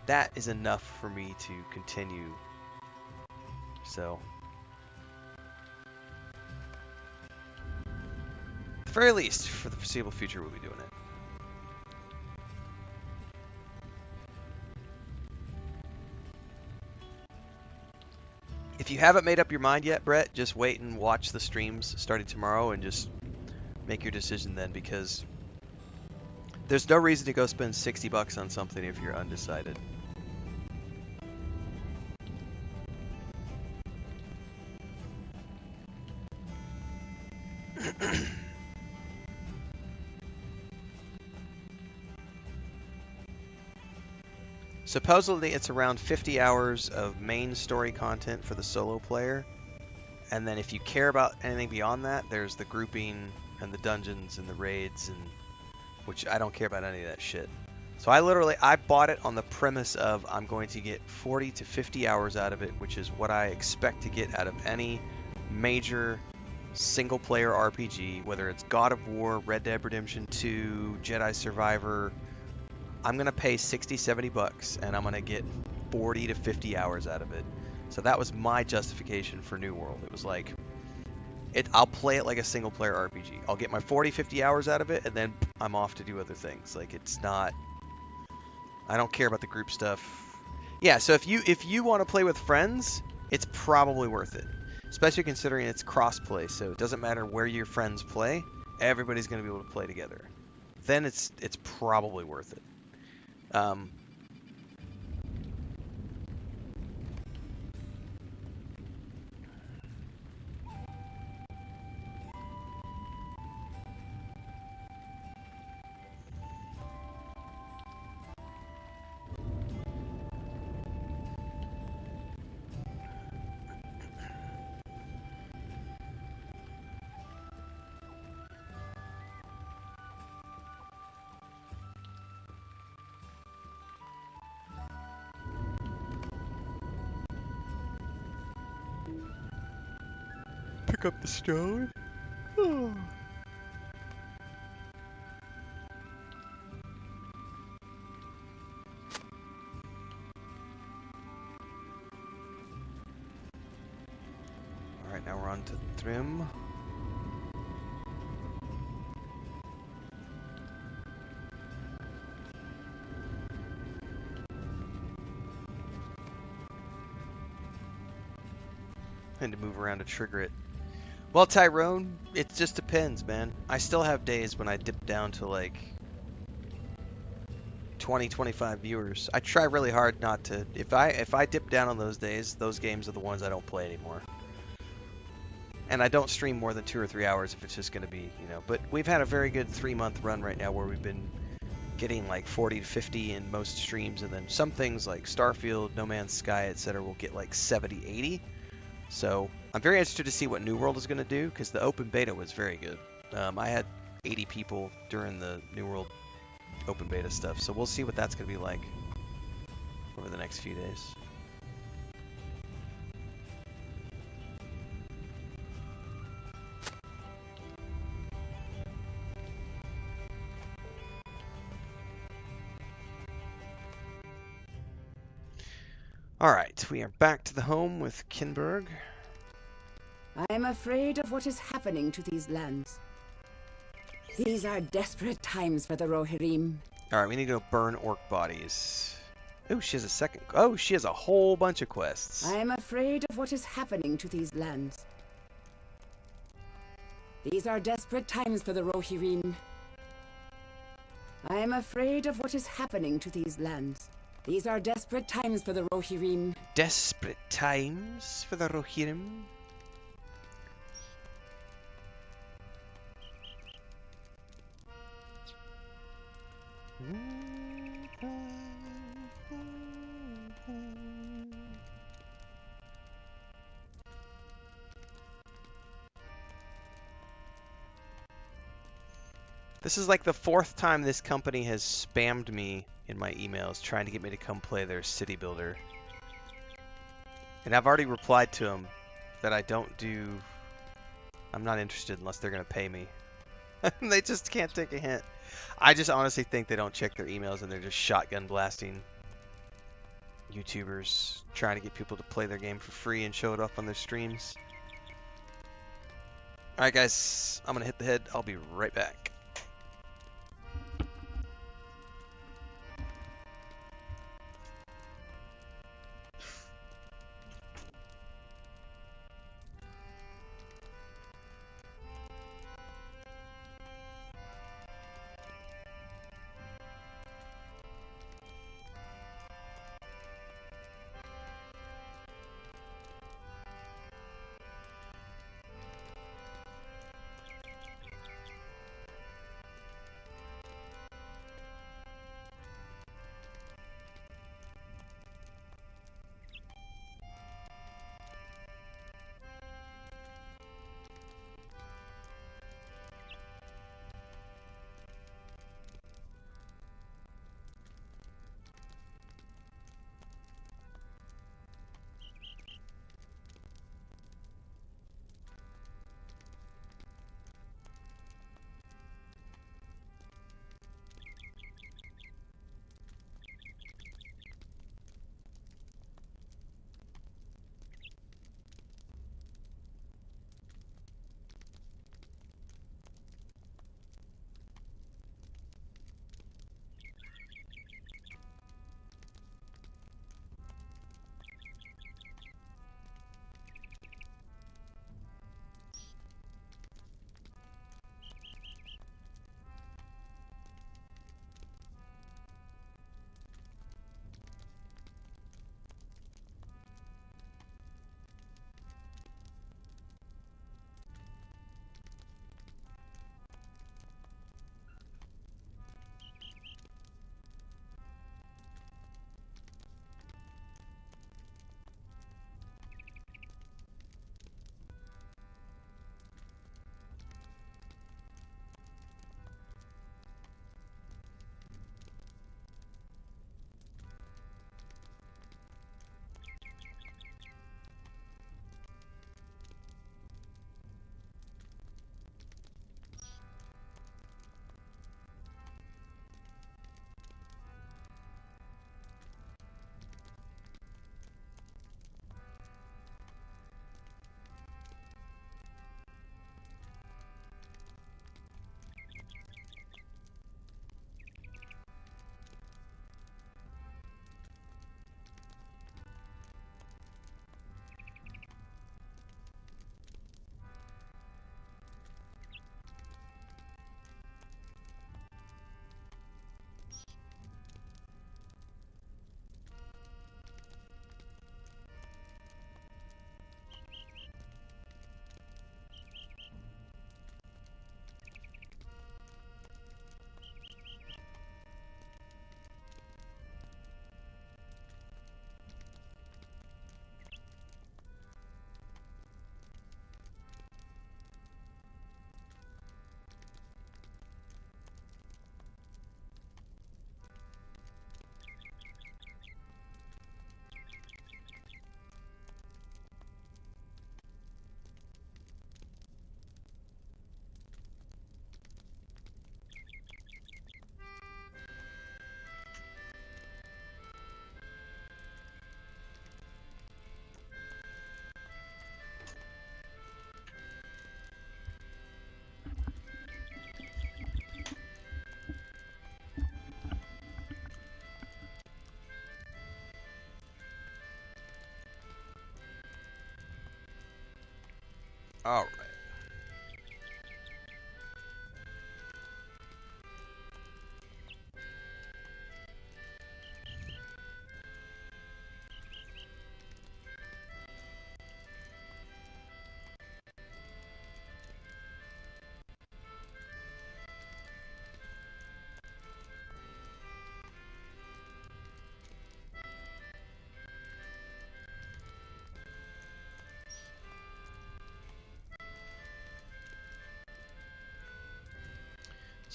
That is enough for me to continue. So, at the very least, for the foreseeable future, we'll be doing it. If you haven't made up your mind yet, Brett, just wait and watch the streams starting tomorrow and just make your decision then, because there's no reason to go spend $60 on something if you're undecided. Supposedly it's around 50 hours of main story content for the solo player, and then if you care about anything beyond that, there's the grouping and the dungeons and the raids, and which I don't care about any of that shit. So I bought it on the premise of I'm going to get 40 to 50 hours out of it, which is what I expect to get out of any major single player RPG, whether it's God of War, Red Dead Redemption 2, Jedi Survivor. I'm going to pay 60, 70 bucks and I'm going to get 40 to 50 hours out of it. So that was my justification for New World. It was like, I'll play it like a single player RPG. I'll get my 40, 50 hours out of it and then I'm off to do other things. Like, it's not, I don't care about the group stuff. Yeah, so if you want to play with friends, it's probably worth it. Especially considering it's cross-play, so it doesn't matter where your friends play, everybody's going to be able to play together. Then it's probably worth it. Pick up the stone. Oh. Alright, now we're on to Thrym. And to move around to trigger it. Well, Tyrone, it just depends, man. I still have days when I dip down to like 20, 25 viewers. I try really hard not to. If I dip down on those days, those games are the ones I don't play anymore. And I don't stream more than 2 or 3 hours if it's just going to be, you know. But we've had a very good 3-month run right now where we've been getting like 40 to 50 in most streams, and then some things like Starfield, No Man's Sky, etc. will get like 70, 80. So I'm very interested to see what New World is going to do, because the open beta was very good. I had 80 people during the New World open beta stuff, so we'll see what that's going to be like over the next few days. Alright, we are back to the home with Kinberg. I am afraid of what is happening to these lands. These are desperate times for the Rohirrim. Alright, we need to go burn orc bodies. Oh, she has a second. Oh, she has a whole bunch of quests. I am afraid of what is happening to these lands. These are desperate times for the Rohirrim. I am afraid of what is happening to these lands. These are desperate times for the Rohirrim. Desperate times for the Rohirrim. This is like the 4th time this company has spammed me in my emails trying to get me to come play their city builder. And I've already replied to them that I'm not interested unless they're going to pay me. They just can't take a hint. I just honestly think they don't check their emails and they're just shotgun blasting YouTubers trying to get people to play their game for free and show it off on their streams. Alright guys, I'm going to hit the head. I'll be right back. All right.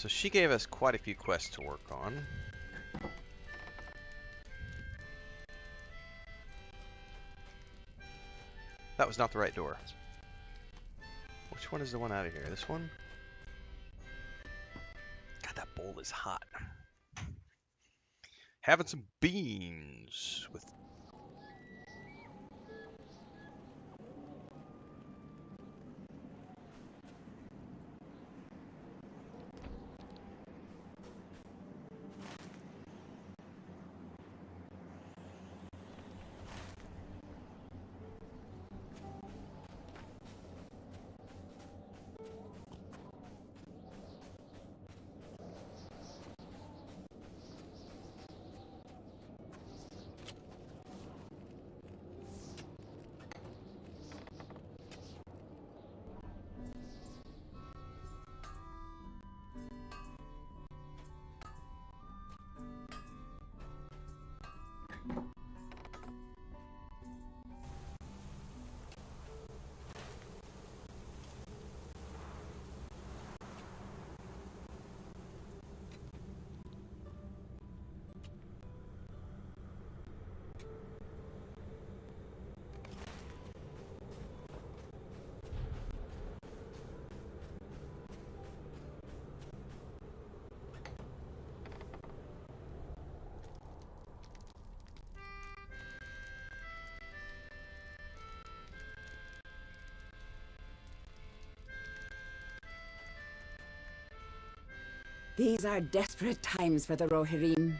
So she gave us quite a few quests to work on. That was not the right door. Which one is the one out of here? This one? God, that bowl is hot. Having some beans with... These are desperate times for the Rohirrim.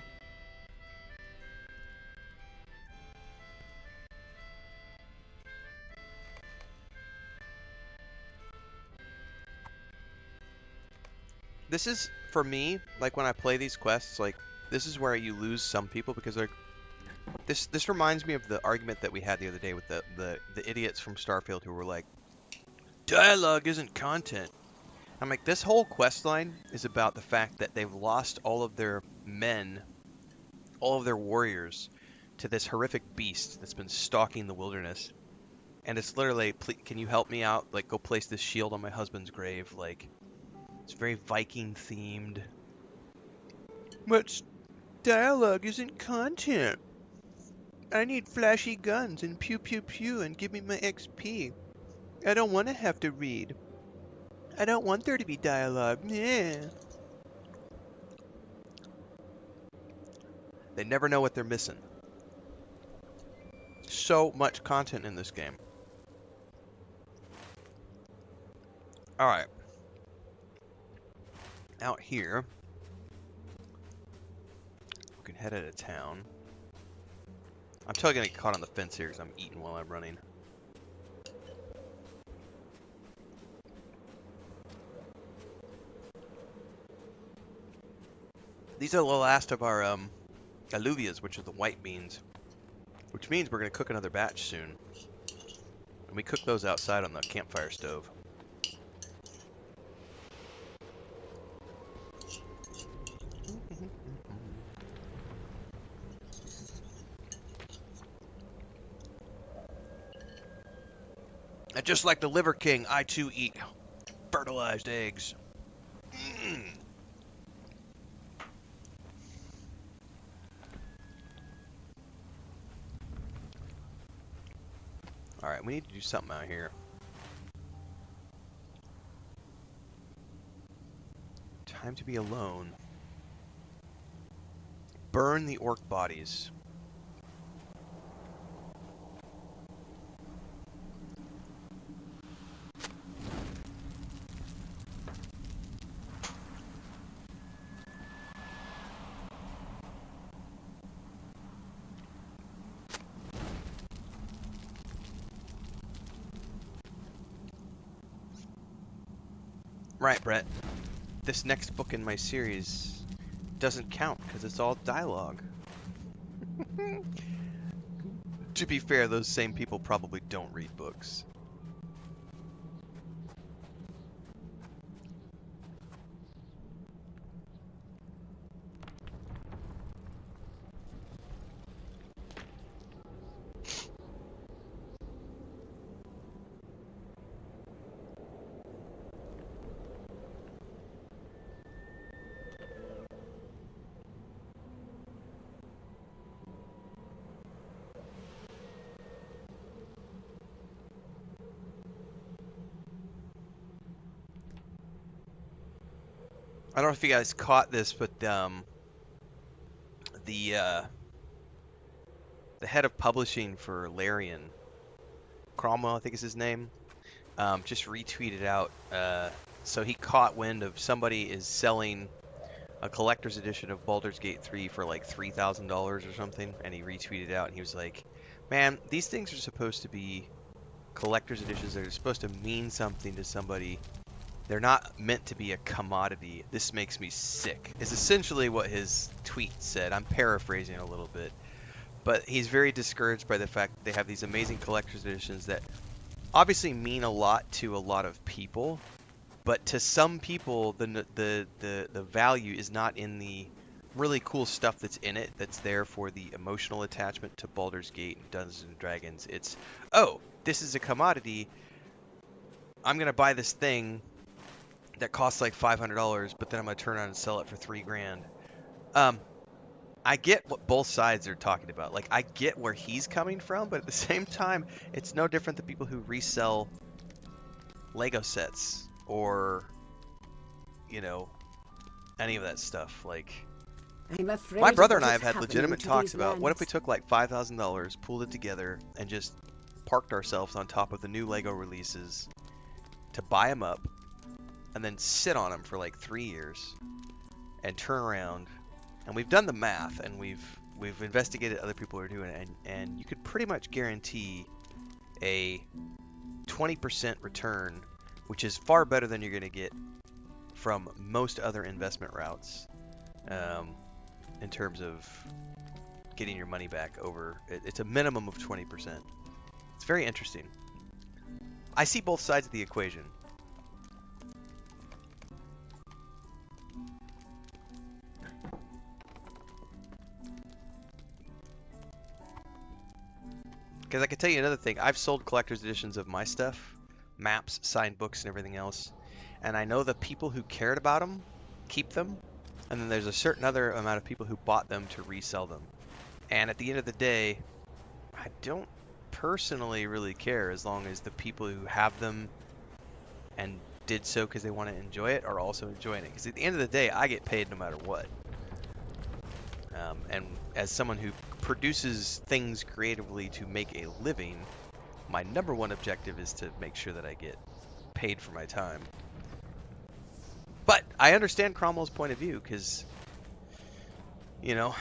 This is, for me, like when I play these quests, like, this is where you lose some people because they're... This reminds me of the argument that we had the other day with the idiots from Starfield who were like, dialogue isn't content. I'm like, this whole quest line is about the fact that they've lost all of their men, all of their warriors, to this horrific beast that's been stalking the wilderness. And it's literally, can you help me out? Like, go place this shield on my husband's grave. Like, it's very Viking themed. But dialogue isn't content. I need flashy guns and pew pew pew and give me my XP. I don't want to have to read. I don't want there to be dialogue. Yeah. They never know what they're missing. So much content in this game. Alright. Out here. We can head out of town. I'm totally gonna get caught on the fence here because I'm eating while I'm running. These are the last of our alluvias, which are the white beans. Which means we're gonna cook another batch soon. And we cook those outside on the campfire stove. And just like the Liver King, I too eat fertilized eggs. Mm. Alright, we need to do something out here. Time to be alone. Burn the orc bodies. Right, Brett. This next book in my series doesn't count because it's all dialogue. To be fair, those same people probably don't read books. I don't know if you guys caught this, but the head of publishing for Larian, Cromwell, I think is his name, just retweeted out. So he caught wind of somebody is selling a collector's edition of Baldur's Gate 3 for like $3,000 or something, and he retweeted out, and he was like, "Man, these things are supposed to be collector's editions. They're supposed to mean something to somebody. They're not meant to be a commodity. This makes me sick," is essentially what his tweet said. I'm paraphrasing a little bit. But he's very discouraged by the fact that they have these amazing collector's editions that obviously mean a lot to a lot of people. But to some people, the value is not in the really cool stuff that's in it, that's there for the emotional attachment to Baldur's Gate and Dungeons and Dragons. It's, oh, this is a commodity. I'm going to buy this thing that costs like $500, but then I'm going to turn around and sell it for $3,000. I get what both sides are talking about. Like, I get where he's coming from, but at the same time, it's no different than people who resell Lego sets or, you know, any of that stuff. Like, I'm afraid my brother of and I what have is had happening legitimate to talks these about what if we lands. took like $5,000, pulled it together, and just parked ourselves on top of the new Lego releases to buy them up and then sit on them for like 3 years and turn around. And we've done the math, and we've investigated other people who are doing it, and you could pretty much guarantee a 20% return, which is far better than you're going to get from most other investment routes, in terms of getting your money back over. It's a minimum of 20%. It's very interesting. I see both sides of the equation. Because I can tell you another thing. I've sold collector's editions of my stuff, maps, signed books, and everything else. And I know the people who cared about them keep them. And then there's a certain other amount of people who bought them to resell them. And at the end of the day, I don't personally really care as long as the people who have them and did so because they want to enjoy it are also enjoying it. Because at the end of the day, I get paid no matter what. And as someone who produces things creatively to make a living, my number one objective is to make sure that I get paid for my time. But I understand Cromwell's point of view because, you know,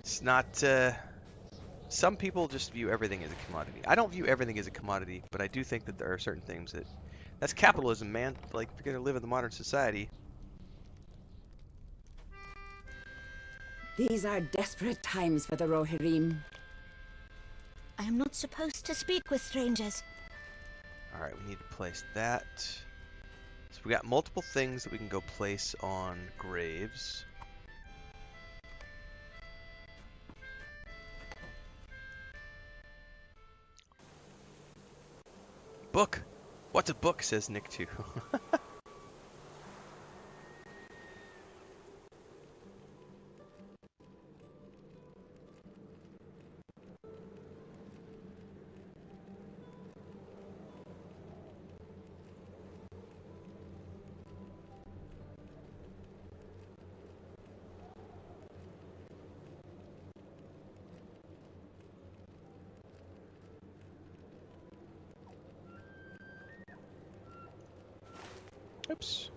it's not... some people just view everything as a commodity. I don't view everything as a commodity, but I do think that there are certain things that... That's capitalism, man. Like, if you're going to live in the modern society... These are desperate times for the Rohirrim. I am not supposed to speak with strangers. Alright, we need to place that. So we got multiple things that we can go place on graves. Book! What's a book, says Nick too. Oops.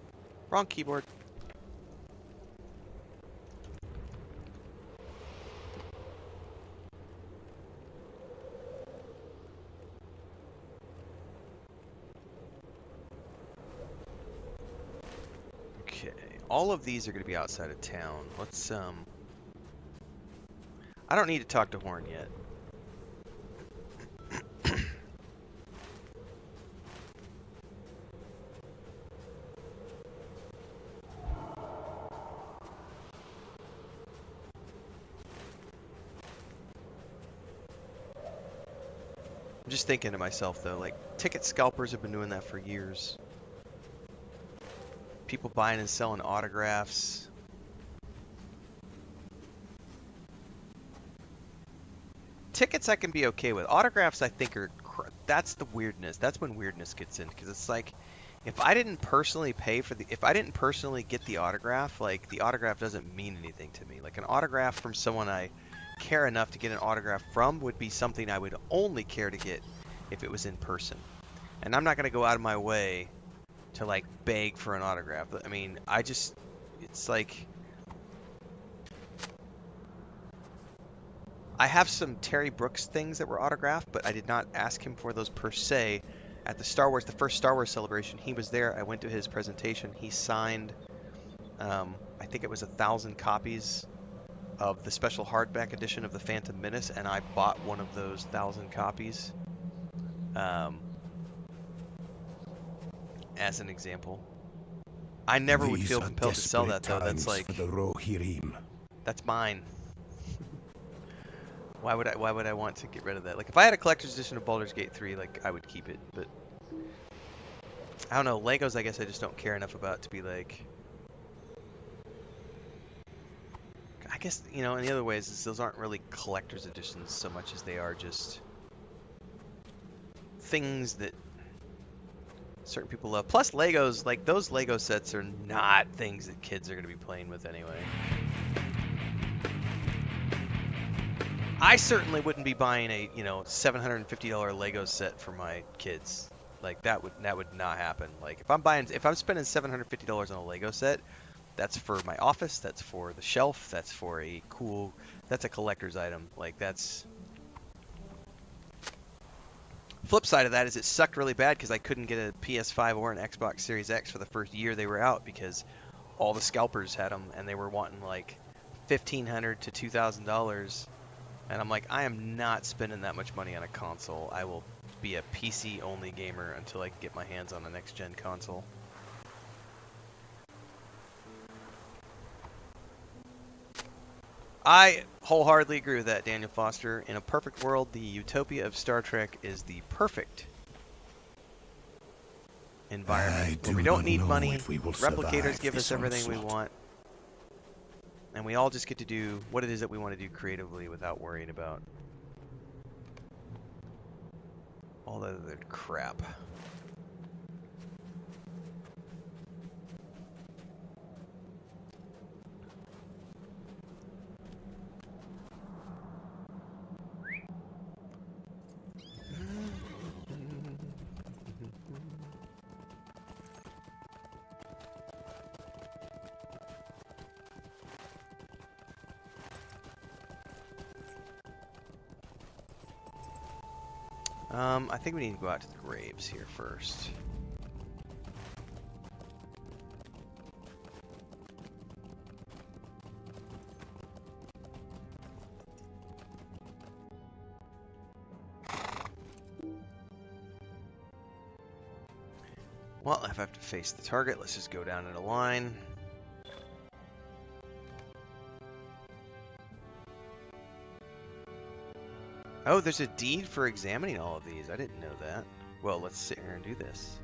Wrong keyboard. Okay. All of these are going to be outside of town. Let's, I don't need to talk to Horn yet. I'm just thinking to myself though, like, ticket scalpers have been doing that for years. People buying and selling autographs. Tickets I can be okay with. Autographs I think are, that's the weirdness. That's when weirdness gets in, because it's like, If I didn't personally pay for the, if I didn't personally get the autograph, like the autograph doesn't mean anything to me. Like an autograph from someone I care enough to get an autograph from would be something I would only care to get if it was in person. And I'm not going to go out of my way to like beg for an autograph. I mean, it's like, I have some Terry Brooks things that were autographed, but I did not ask him for those per se. At the first Star Wars celebration, he was there. I went to his presentation. He signed, I think it was 1,000 copies of the special hardback edition of the Phantom Menace, and I bought one of those 1,000 copies as an example. I never would feel compelled to sell that though. That's like, for the Rohirrim. that's mine. Why would I want to get rid of that? Like if I had a collector's edition of Baldur's Gate 3, like I would keep it, but I don't know, Legos I guess I just don't care enough about to be like, I guess, you know, in the other ways is those aren't really collector's editions so much as they are just things that certain people love. Plus Legos, like those Lego sets are not things that kids are going to be playing with anyway. I certainly wouldn't be buying a, you know, $750 Lego set for my kids. Like that would not happen. Like if I'm spending $750 on a Lego set, that's for my office, that's for the shelf, that's a collector's item. Like that's flip side of that is it sucked really bad because I couldn't get a PS5 or an Xbox Series X for the first year they were out because all the scalpers had them and they were wanting like $1,500 to $2,000. And I'm like, I am not spending that much money on a console. I will be a PC-only gamer until I can get my hands on a next-gen console. I wholeheartedly agree with that, Daniel Foster. In a perfect world, the utopia of Star Trek is the perfect environment where we don't need money, replicators give us everything we want, and we all just get to do what it is that we want to do creatively without worrying about all that other crap. I think we need to go out to the graves here first. Well, if I have to face the target, let's just go down in a line. Oh, there's a deed for examining all of these. I didn't know that. Well, let's sit here and do this.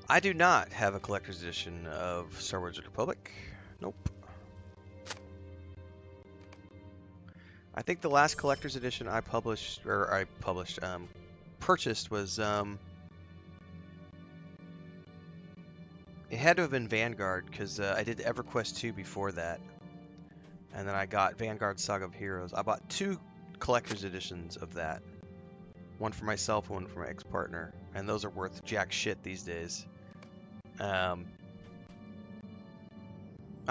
I do not have a collector's edition of Star Wars: The Republic. Nope. I think the last collector's edition I purchased was, it had to have been Vanguard, because I did EverQuest 2 before that. And then I got Vanguard Saga of Heroes. I bought 2 collector's editions of that. One for myself, one for my ex-partner. And those are worth jack shit these days. I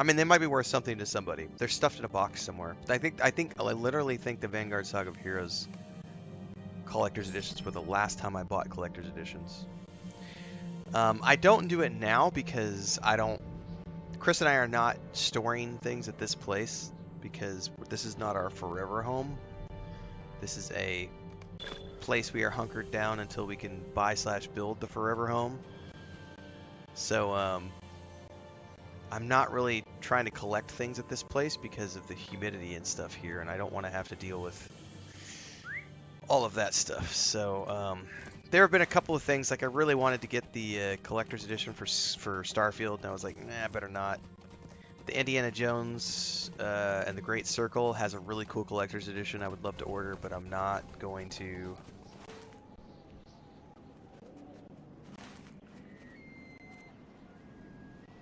mean, they might be worth something to somebody. They're stuffed in a box somewhere. I literally think the Vanguard Saga of Heroes collector's editions were the last time I bought collector's editions. I don't do it now because Chris and I are not storing things at this place because this is not our forever home. This is a place we are hunkered down until we can buy/build the forever home. So I'm not really trying to collect things at this place because of the humidity and stuff here, and I don't want to have to deal with all of that stuff. So there have been a couple of things, like I really wanted to get the collector's edition for Starfield, and I was like, nah, better not. The Indiana Jones and the Great Circle has a really cool collector's edition I would love to order, but I'm not going to.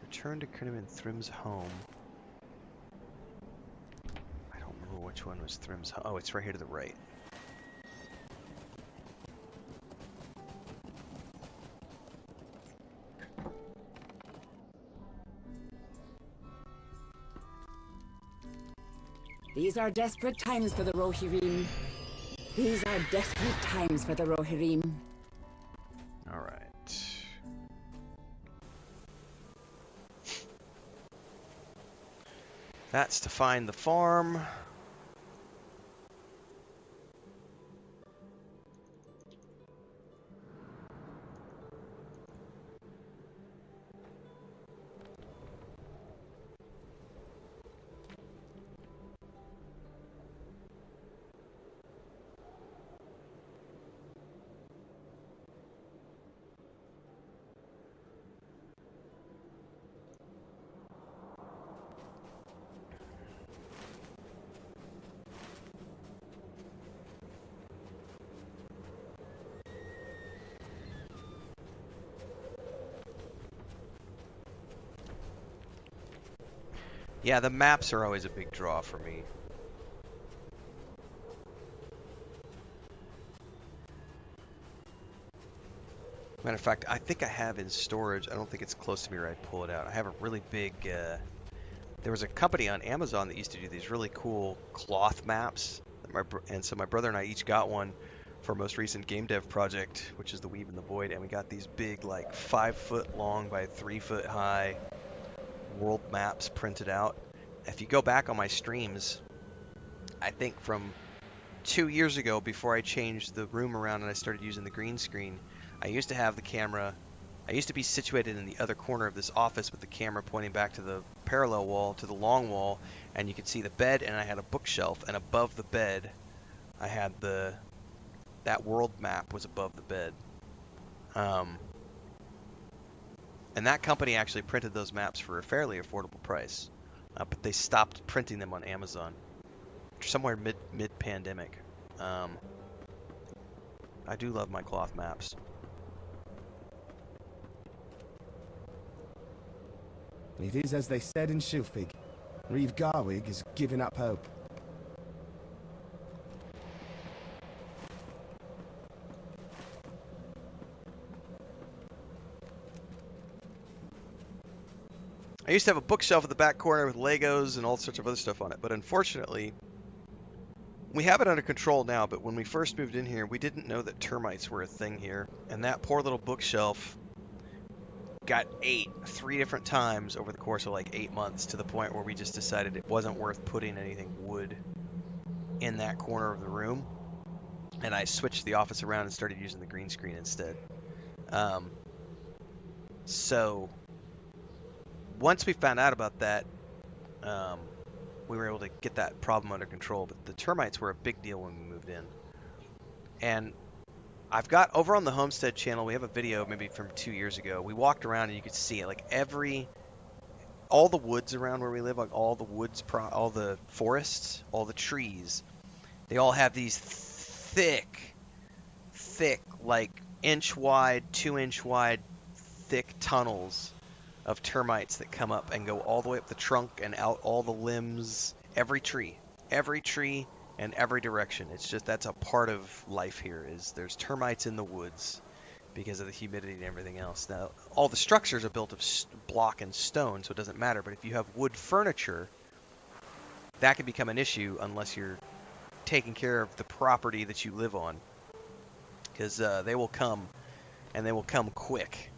Return to Kerniman Thrim's home. I don't remember which one was Thrim's home. Oh, it's right here to the right. These are desperate times for the Rohirrim. These are desperate times for the Rohirrim. All right. That's to find the farm. Yeah, the maps are always a big draw for me. Matter of fact, I think I have in storage, I don't think it's close to me where I'd pull it out. I have a really big, there was a company on Amazon that used to do these really cool cloth maps. And so my brother and I each got one for our most recent game dev project, which is The Weave and the Void. And we got these big, like 5-foot long by 3-foot high world maps printed out. If you go back on my streams, I think from 2 years ago, before I changed the room around and I started using the green screen, I used to have the camera, I used to be situated in the other corner of this office with the camera pointing back to the parallel wall, to the long wall, and you could see the bed, and I had a bookshelf, and above the bed, I had that world map was above the bed. And that company actually printed those maps for a fairly affordable price. But they stopped printing them on Amazon somewhere mid-pandemic. I do love my cloth maps. It is as they said in Shilfig. Reeve Garwig has given up hope. I used to have a bookshelf at the back corner with Legos and all sorts of other stuff on it, but unfortunately, we have it under control now, but when we first moved in here, we didn't know that termites were a thing here, and that poor little bookshelf got ate 3 different times over the course of like 8 months, to the point where we just decided it wasn't worth putting anything wood in that corner of the room, and I switched the office around and started using the green screen instead. So once we found out about that, we were able to get that problem under control, but the termites were a big deal when we moved in. And I've got over on the Homestead channel, we have a video maybe from 2 years ago. We walked around and you could see it, like all the woods around where we live, like all the woods, all the forests, all the trees, they all have these thick, like inch wide, 2 inch wide, thick tunnels of termites that come up and go all the way up the trunk and out all the limbs, every tree and every direction. It's just, that's a part of life here, is there's termites in the woods because of the humidity and everything else. Now, all the structures are built of block and stone, so it doesn't matter, but if you have wood furniture, that can become an issue unless you're taking care of the property that you live on. because they will come, and they will come quick.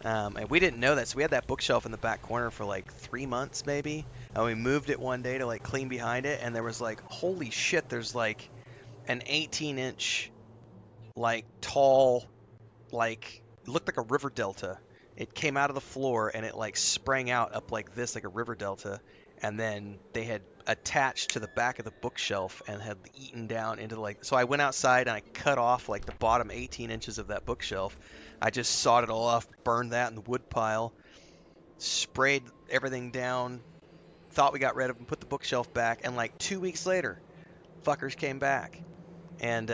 And we didn't know that, so we had that bookshelf in the back corner for like 3 months maybe, and we moved it one day to like clean behind it, and there was like, holy shit, there's like an 18-inch like tall, like, looked like a river delta. It came out of the floor and it like sprang out up like this, like a river delta, and then they had attached to the back of the bookshelf and had eaten down into like, so I went outside and I cut off like the bottom 18 inches of that bookshelf. I just sawed it all off, burned that in the wood pile, sprayed everything down, thought we got rid of them, put the bookshelf back, and like 2 weeks later, fuckers came back and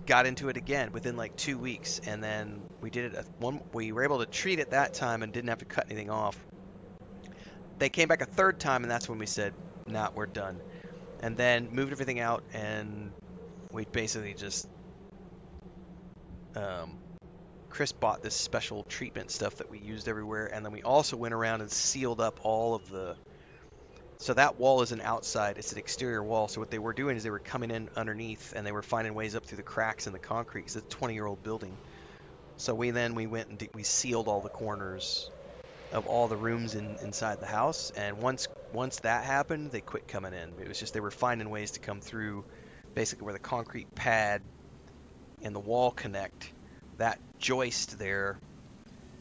got into it again within like 2 weeks. And then we did it we were able to treat it that time and didn't have to cut anything off. They came back a third time, and that's when we said, nah, we're done. And then moved everything out, and we basically just Chris bought this special treatment stuff that we used everywhere, and then we also went around and sealed up all of the, so that wall is an outside, it's an exterior wall. So what they were doing is they were coming in underneath, and they were finding ways up through the cracks in the concrete, because it's a 20-year-old building. So we went and we sealed all the corners of all the rooms inside the house, and once that happened, they quit coming in. It was just they were finding ways to come through, basically where the concrete pad and the wall connect. That joist there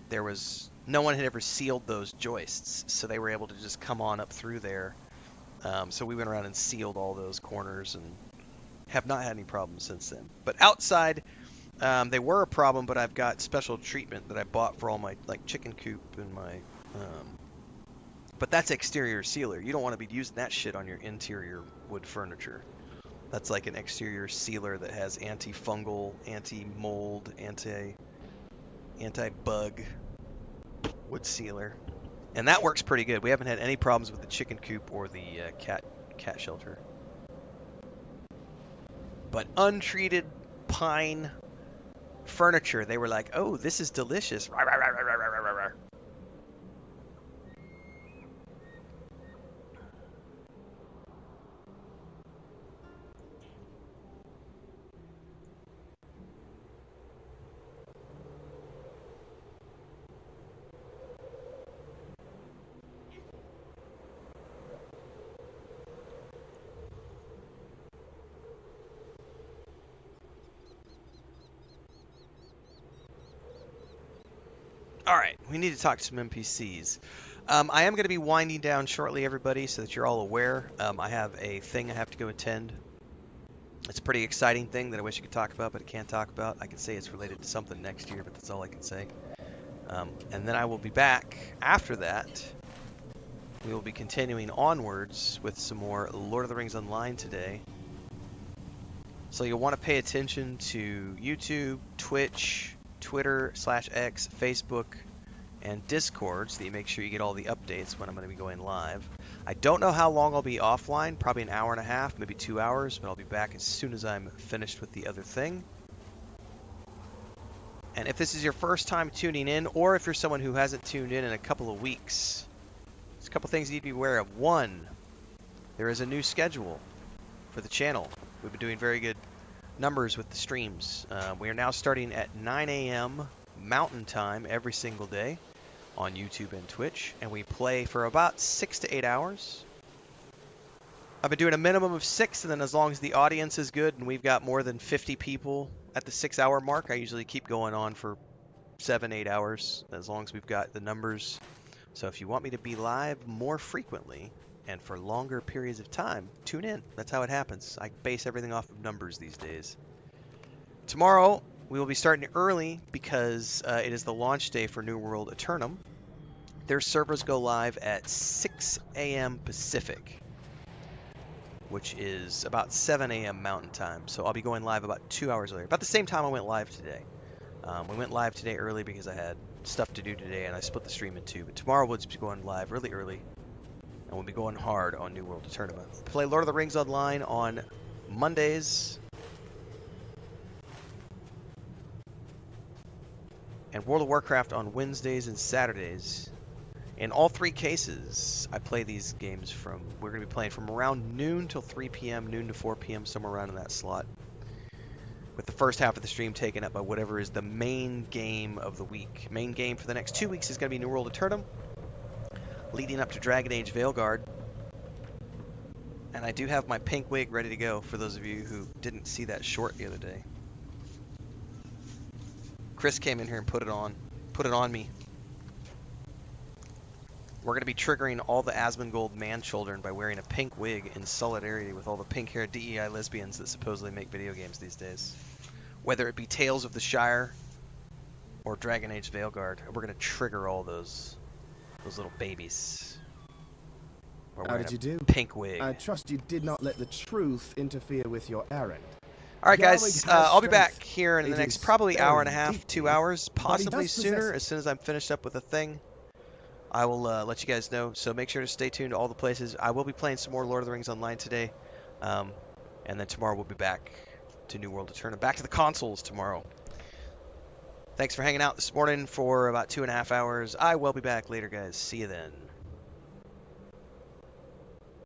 was no one had ever sealed those joists, so they were able to just come on up through there. So we went around and sealed all those corners and have not had any problems since then. But outside, they were a problem, but I've got special treatment that I bought for all my like chicken coop and my but that's exterior sealer. You don't want to be using that shit on your interior wood furniture. That's like an exterior sealer that has antifungal, anti-mold, anti-bug wood sealer. And that works pretty good. We haven't had any problems with the chicken coop or the cat shelter. But untreated pine furniture, they were like, oh, this is delicious. Rawr, rawr, rawr, rawr, rawr, rawr, rawr. All right, we need to talk to some NPCs. I am going to be winding down shortly, everybody, so that you're all aware. I have a thing I have to go attend. It's a pretty exciting thing that I wish I could talk about, but I can't talk about. I can say it's related to something next year, but that's all I can say. And then I will be back after that. We will be continuing onwards with some more Lord of the Rings Online today. So you'll want to pay attention to YouTube, Twitch, Twitter /X, Facebook, and Discord, so that you make sure you get all the updates when I'm going to be going live. I don't know how long I'll be offline, probably an hour and a half, maybe 2 hours, but I'll be back as soon as I'm finished with the other thing. And if this is your first time tuning in, or if you're someone who hasn't tuned in a couple of weeks, there's a couple things you need to be aware of. One, there is a new schedule for the channel. We've been doing very good numbers with the streams. We are now starting at 9 a.m. Mountain Time every single day on YouTube and Twitch, and we play for about 6 to 8 hours. I've been doing a minimum of 6, and then as long as the audience is good and we've got more than 50 people at the 6-hour mark, I usually keep going on for 7-8 hours, as long as we've got the numbers. So if you want me to be live more frequently and for longer periods of time, tune in. That's how it happens. I base everything off of numbers these days. Tomorrow, we will be starting early because it is the launch day for New World Eternum. Their servers go live at 6 a.m. Pacific, which is about 7 a.m. Mountain Time. So I'll be going live about 2 hours later. About the same time I went live today. We went live today early because I had stuff to do today, and I split the stream in two. But tomorrow we'll just be going live really early. And we'll be going hard on New World Tournament. Play Lord of the Rings Online on Mondays. And World of Warcraft on Wednesdays and Saturdays. In all three cases, I play these games we're going to be playing from around noon till 3 p.m., noon to 4 p.m., somewhere around in that slot. With the first half of the stream taken up by whatever is the main game of the week. Main game for the next 2 weeks is going to be New World Eternum, leading up to Dragon Age Veilguard. And I do have my pink wig ready to go for those of you who didn't see that short the other day. Chris came in here and put it on me. We're going to be triggering all the Asmongold man children by wearing a pink wig in solidarity with all the pink-haired DEI lesbians that supposedly make video games these days. Whether it be Tales of the Shire or Dragon Age Veilguard, we're going to trigger all those little babies. How did you do? Pink wig. I trust you did not let the truth interfere with your errand. All right, guys. Garwig has I'll be strength. back here in the It next is probably hour and a very half, deeply, 2 hours, but he possibly does sooner. possess it. As soon as I'm finished up with a thing, I will let you guys know. So make sure to stay tuned to all the places. I will be playing some more Lord of the Rings Online today, and then tomorrow we'll be back to New World Eternum, back to the consoles tomorrow. Thanks for hanging out this morning for about 2.5 hours. I will be back later, guys. See you then.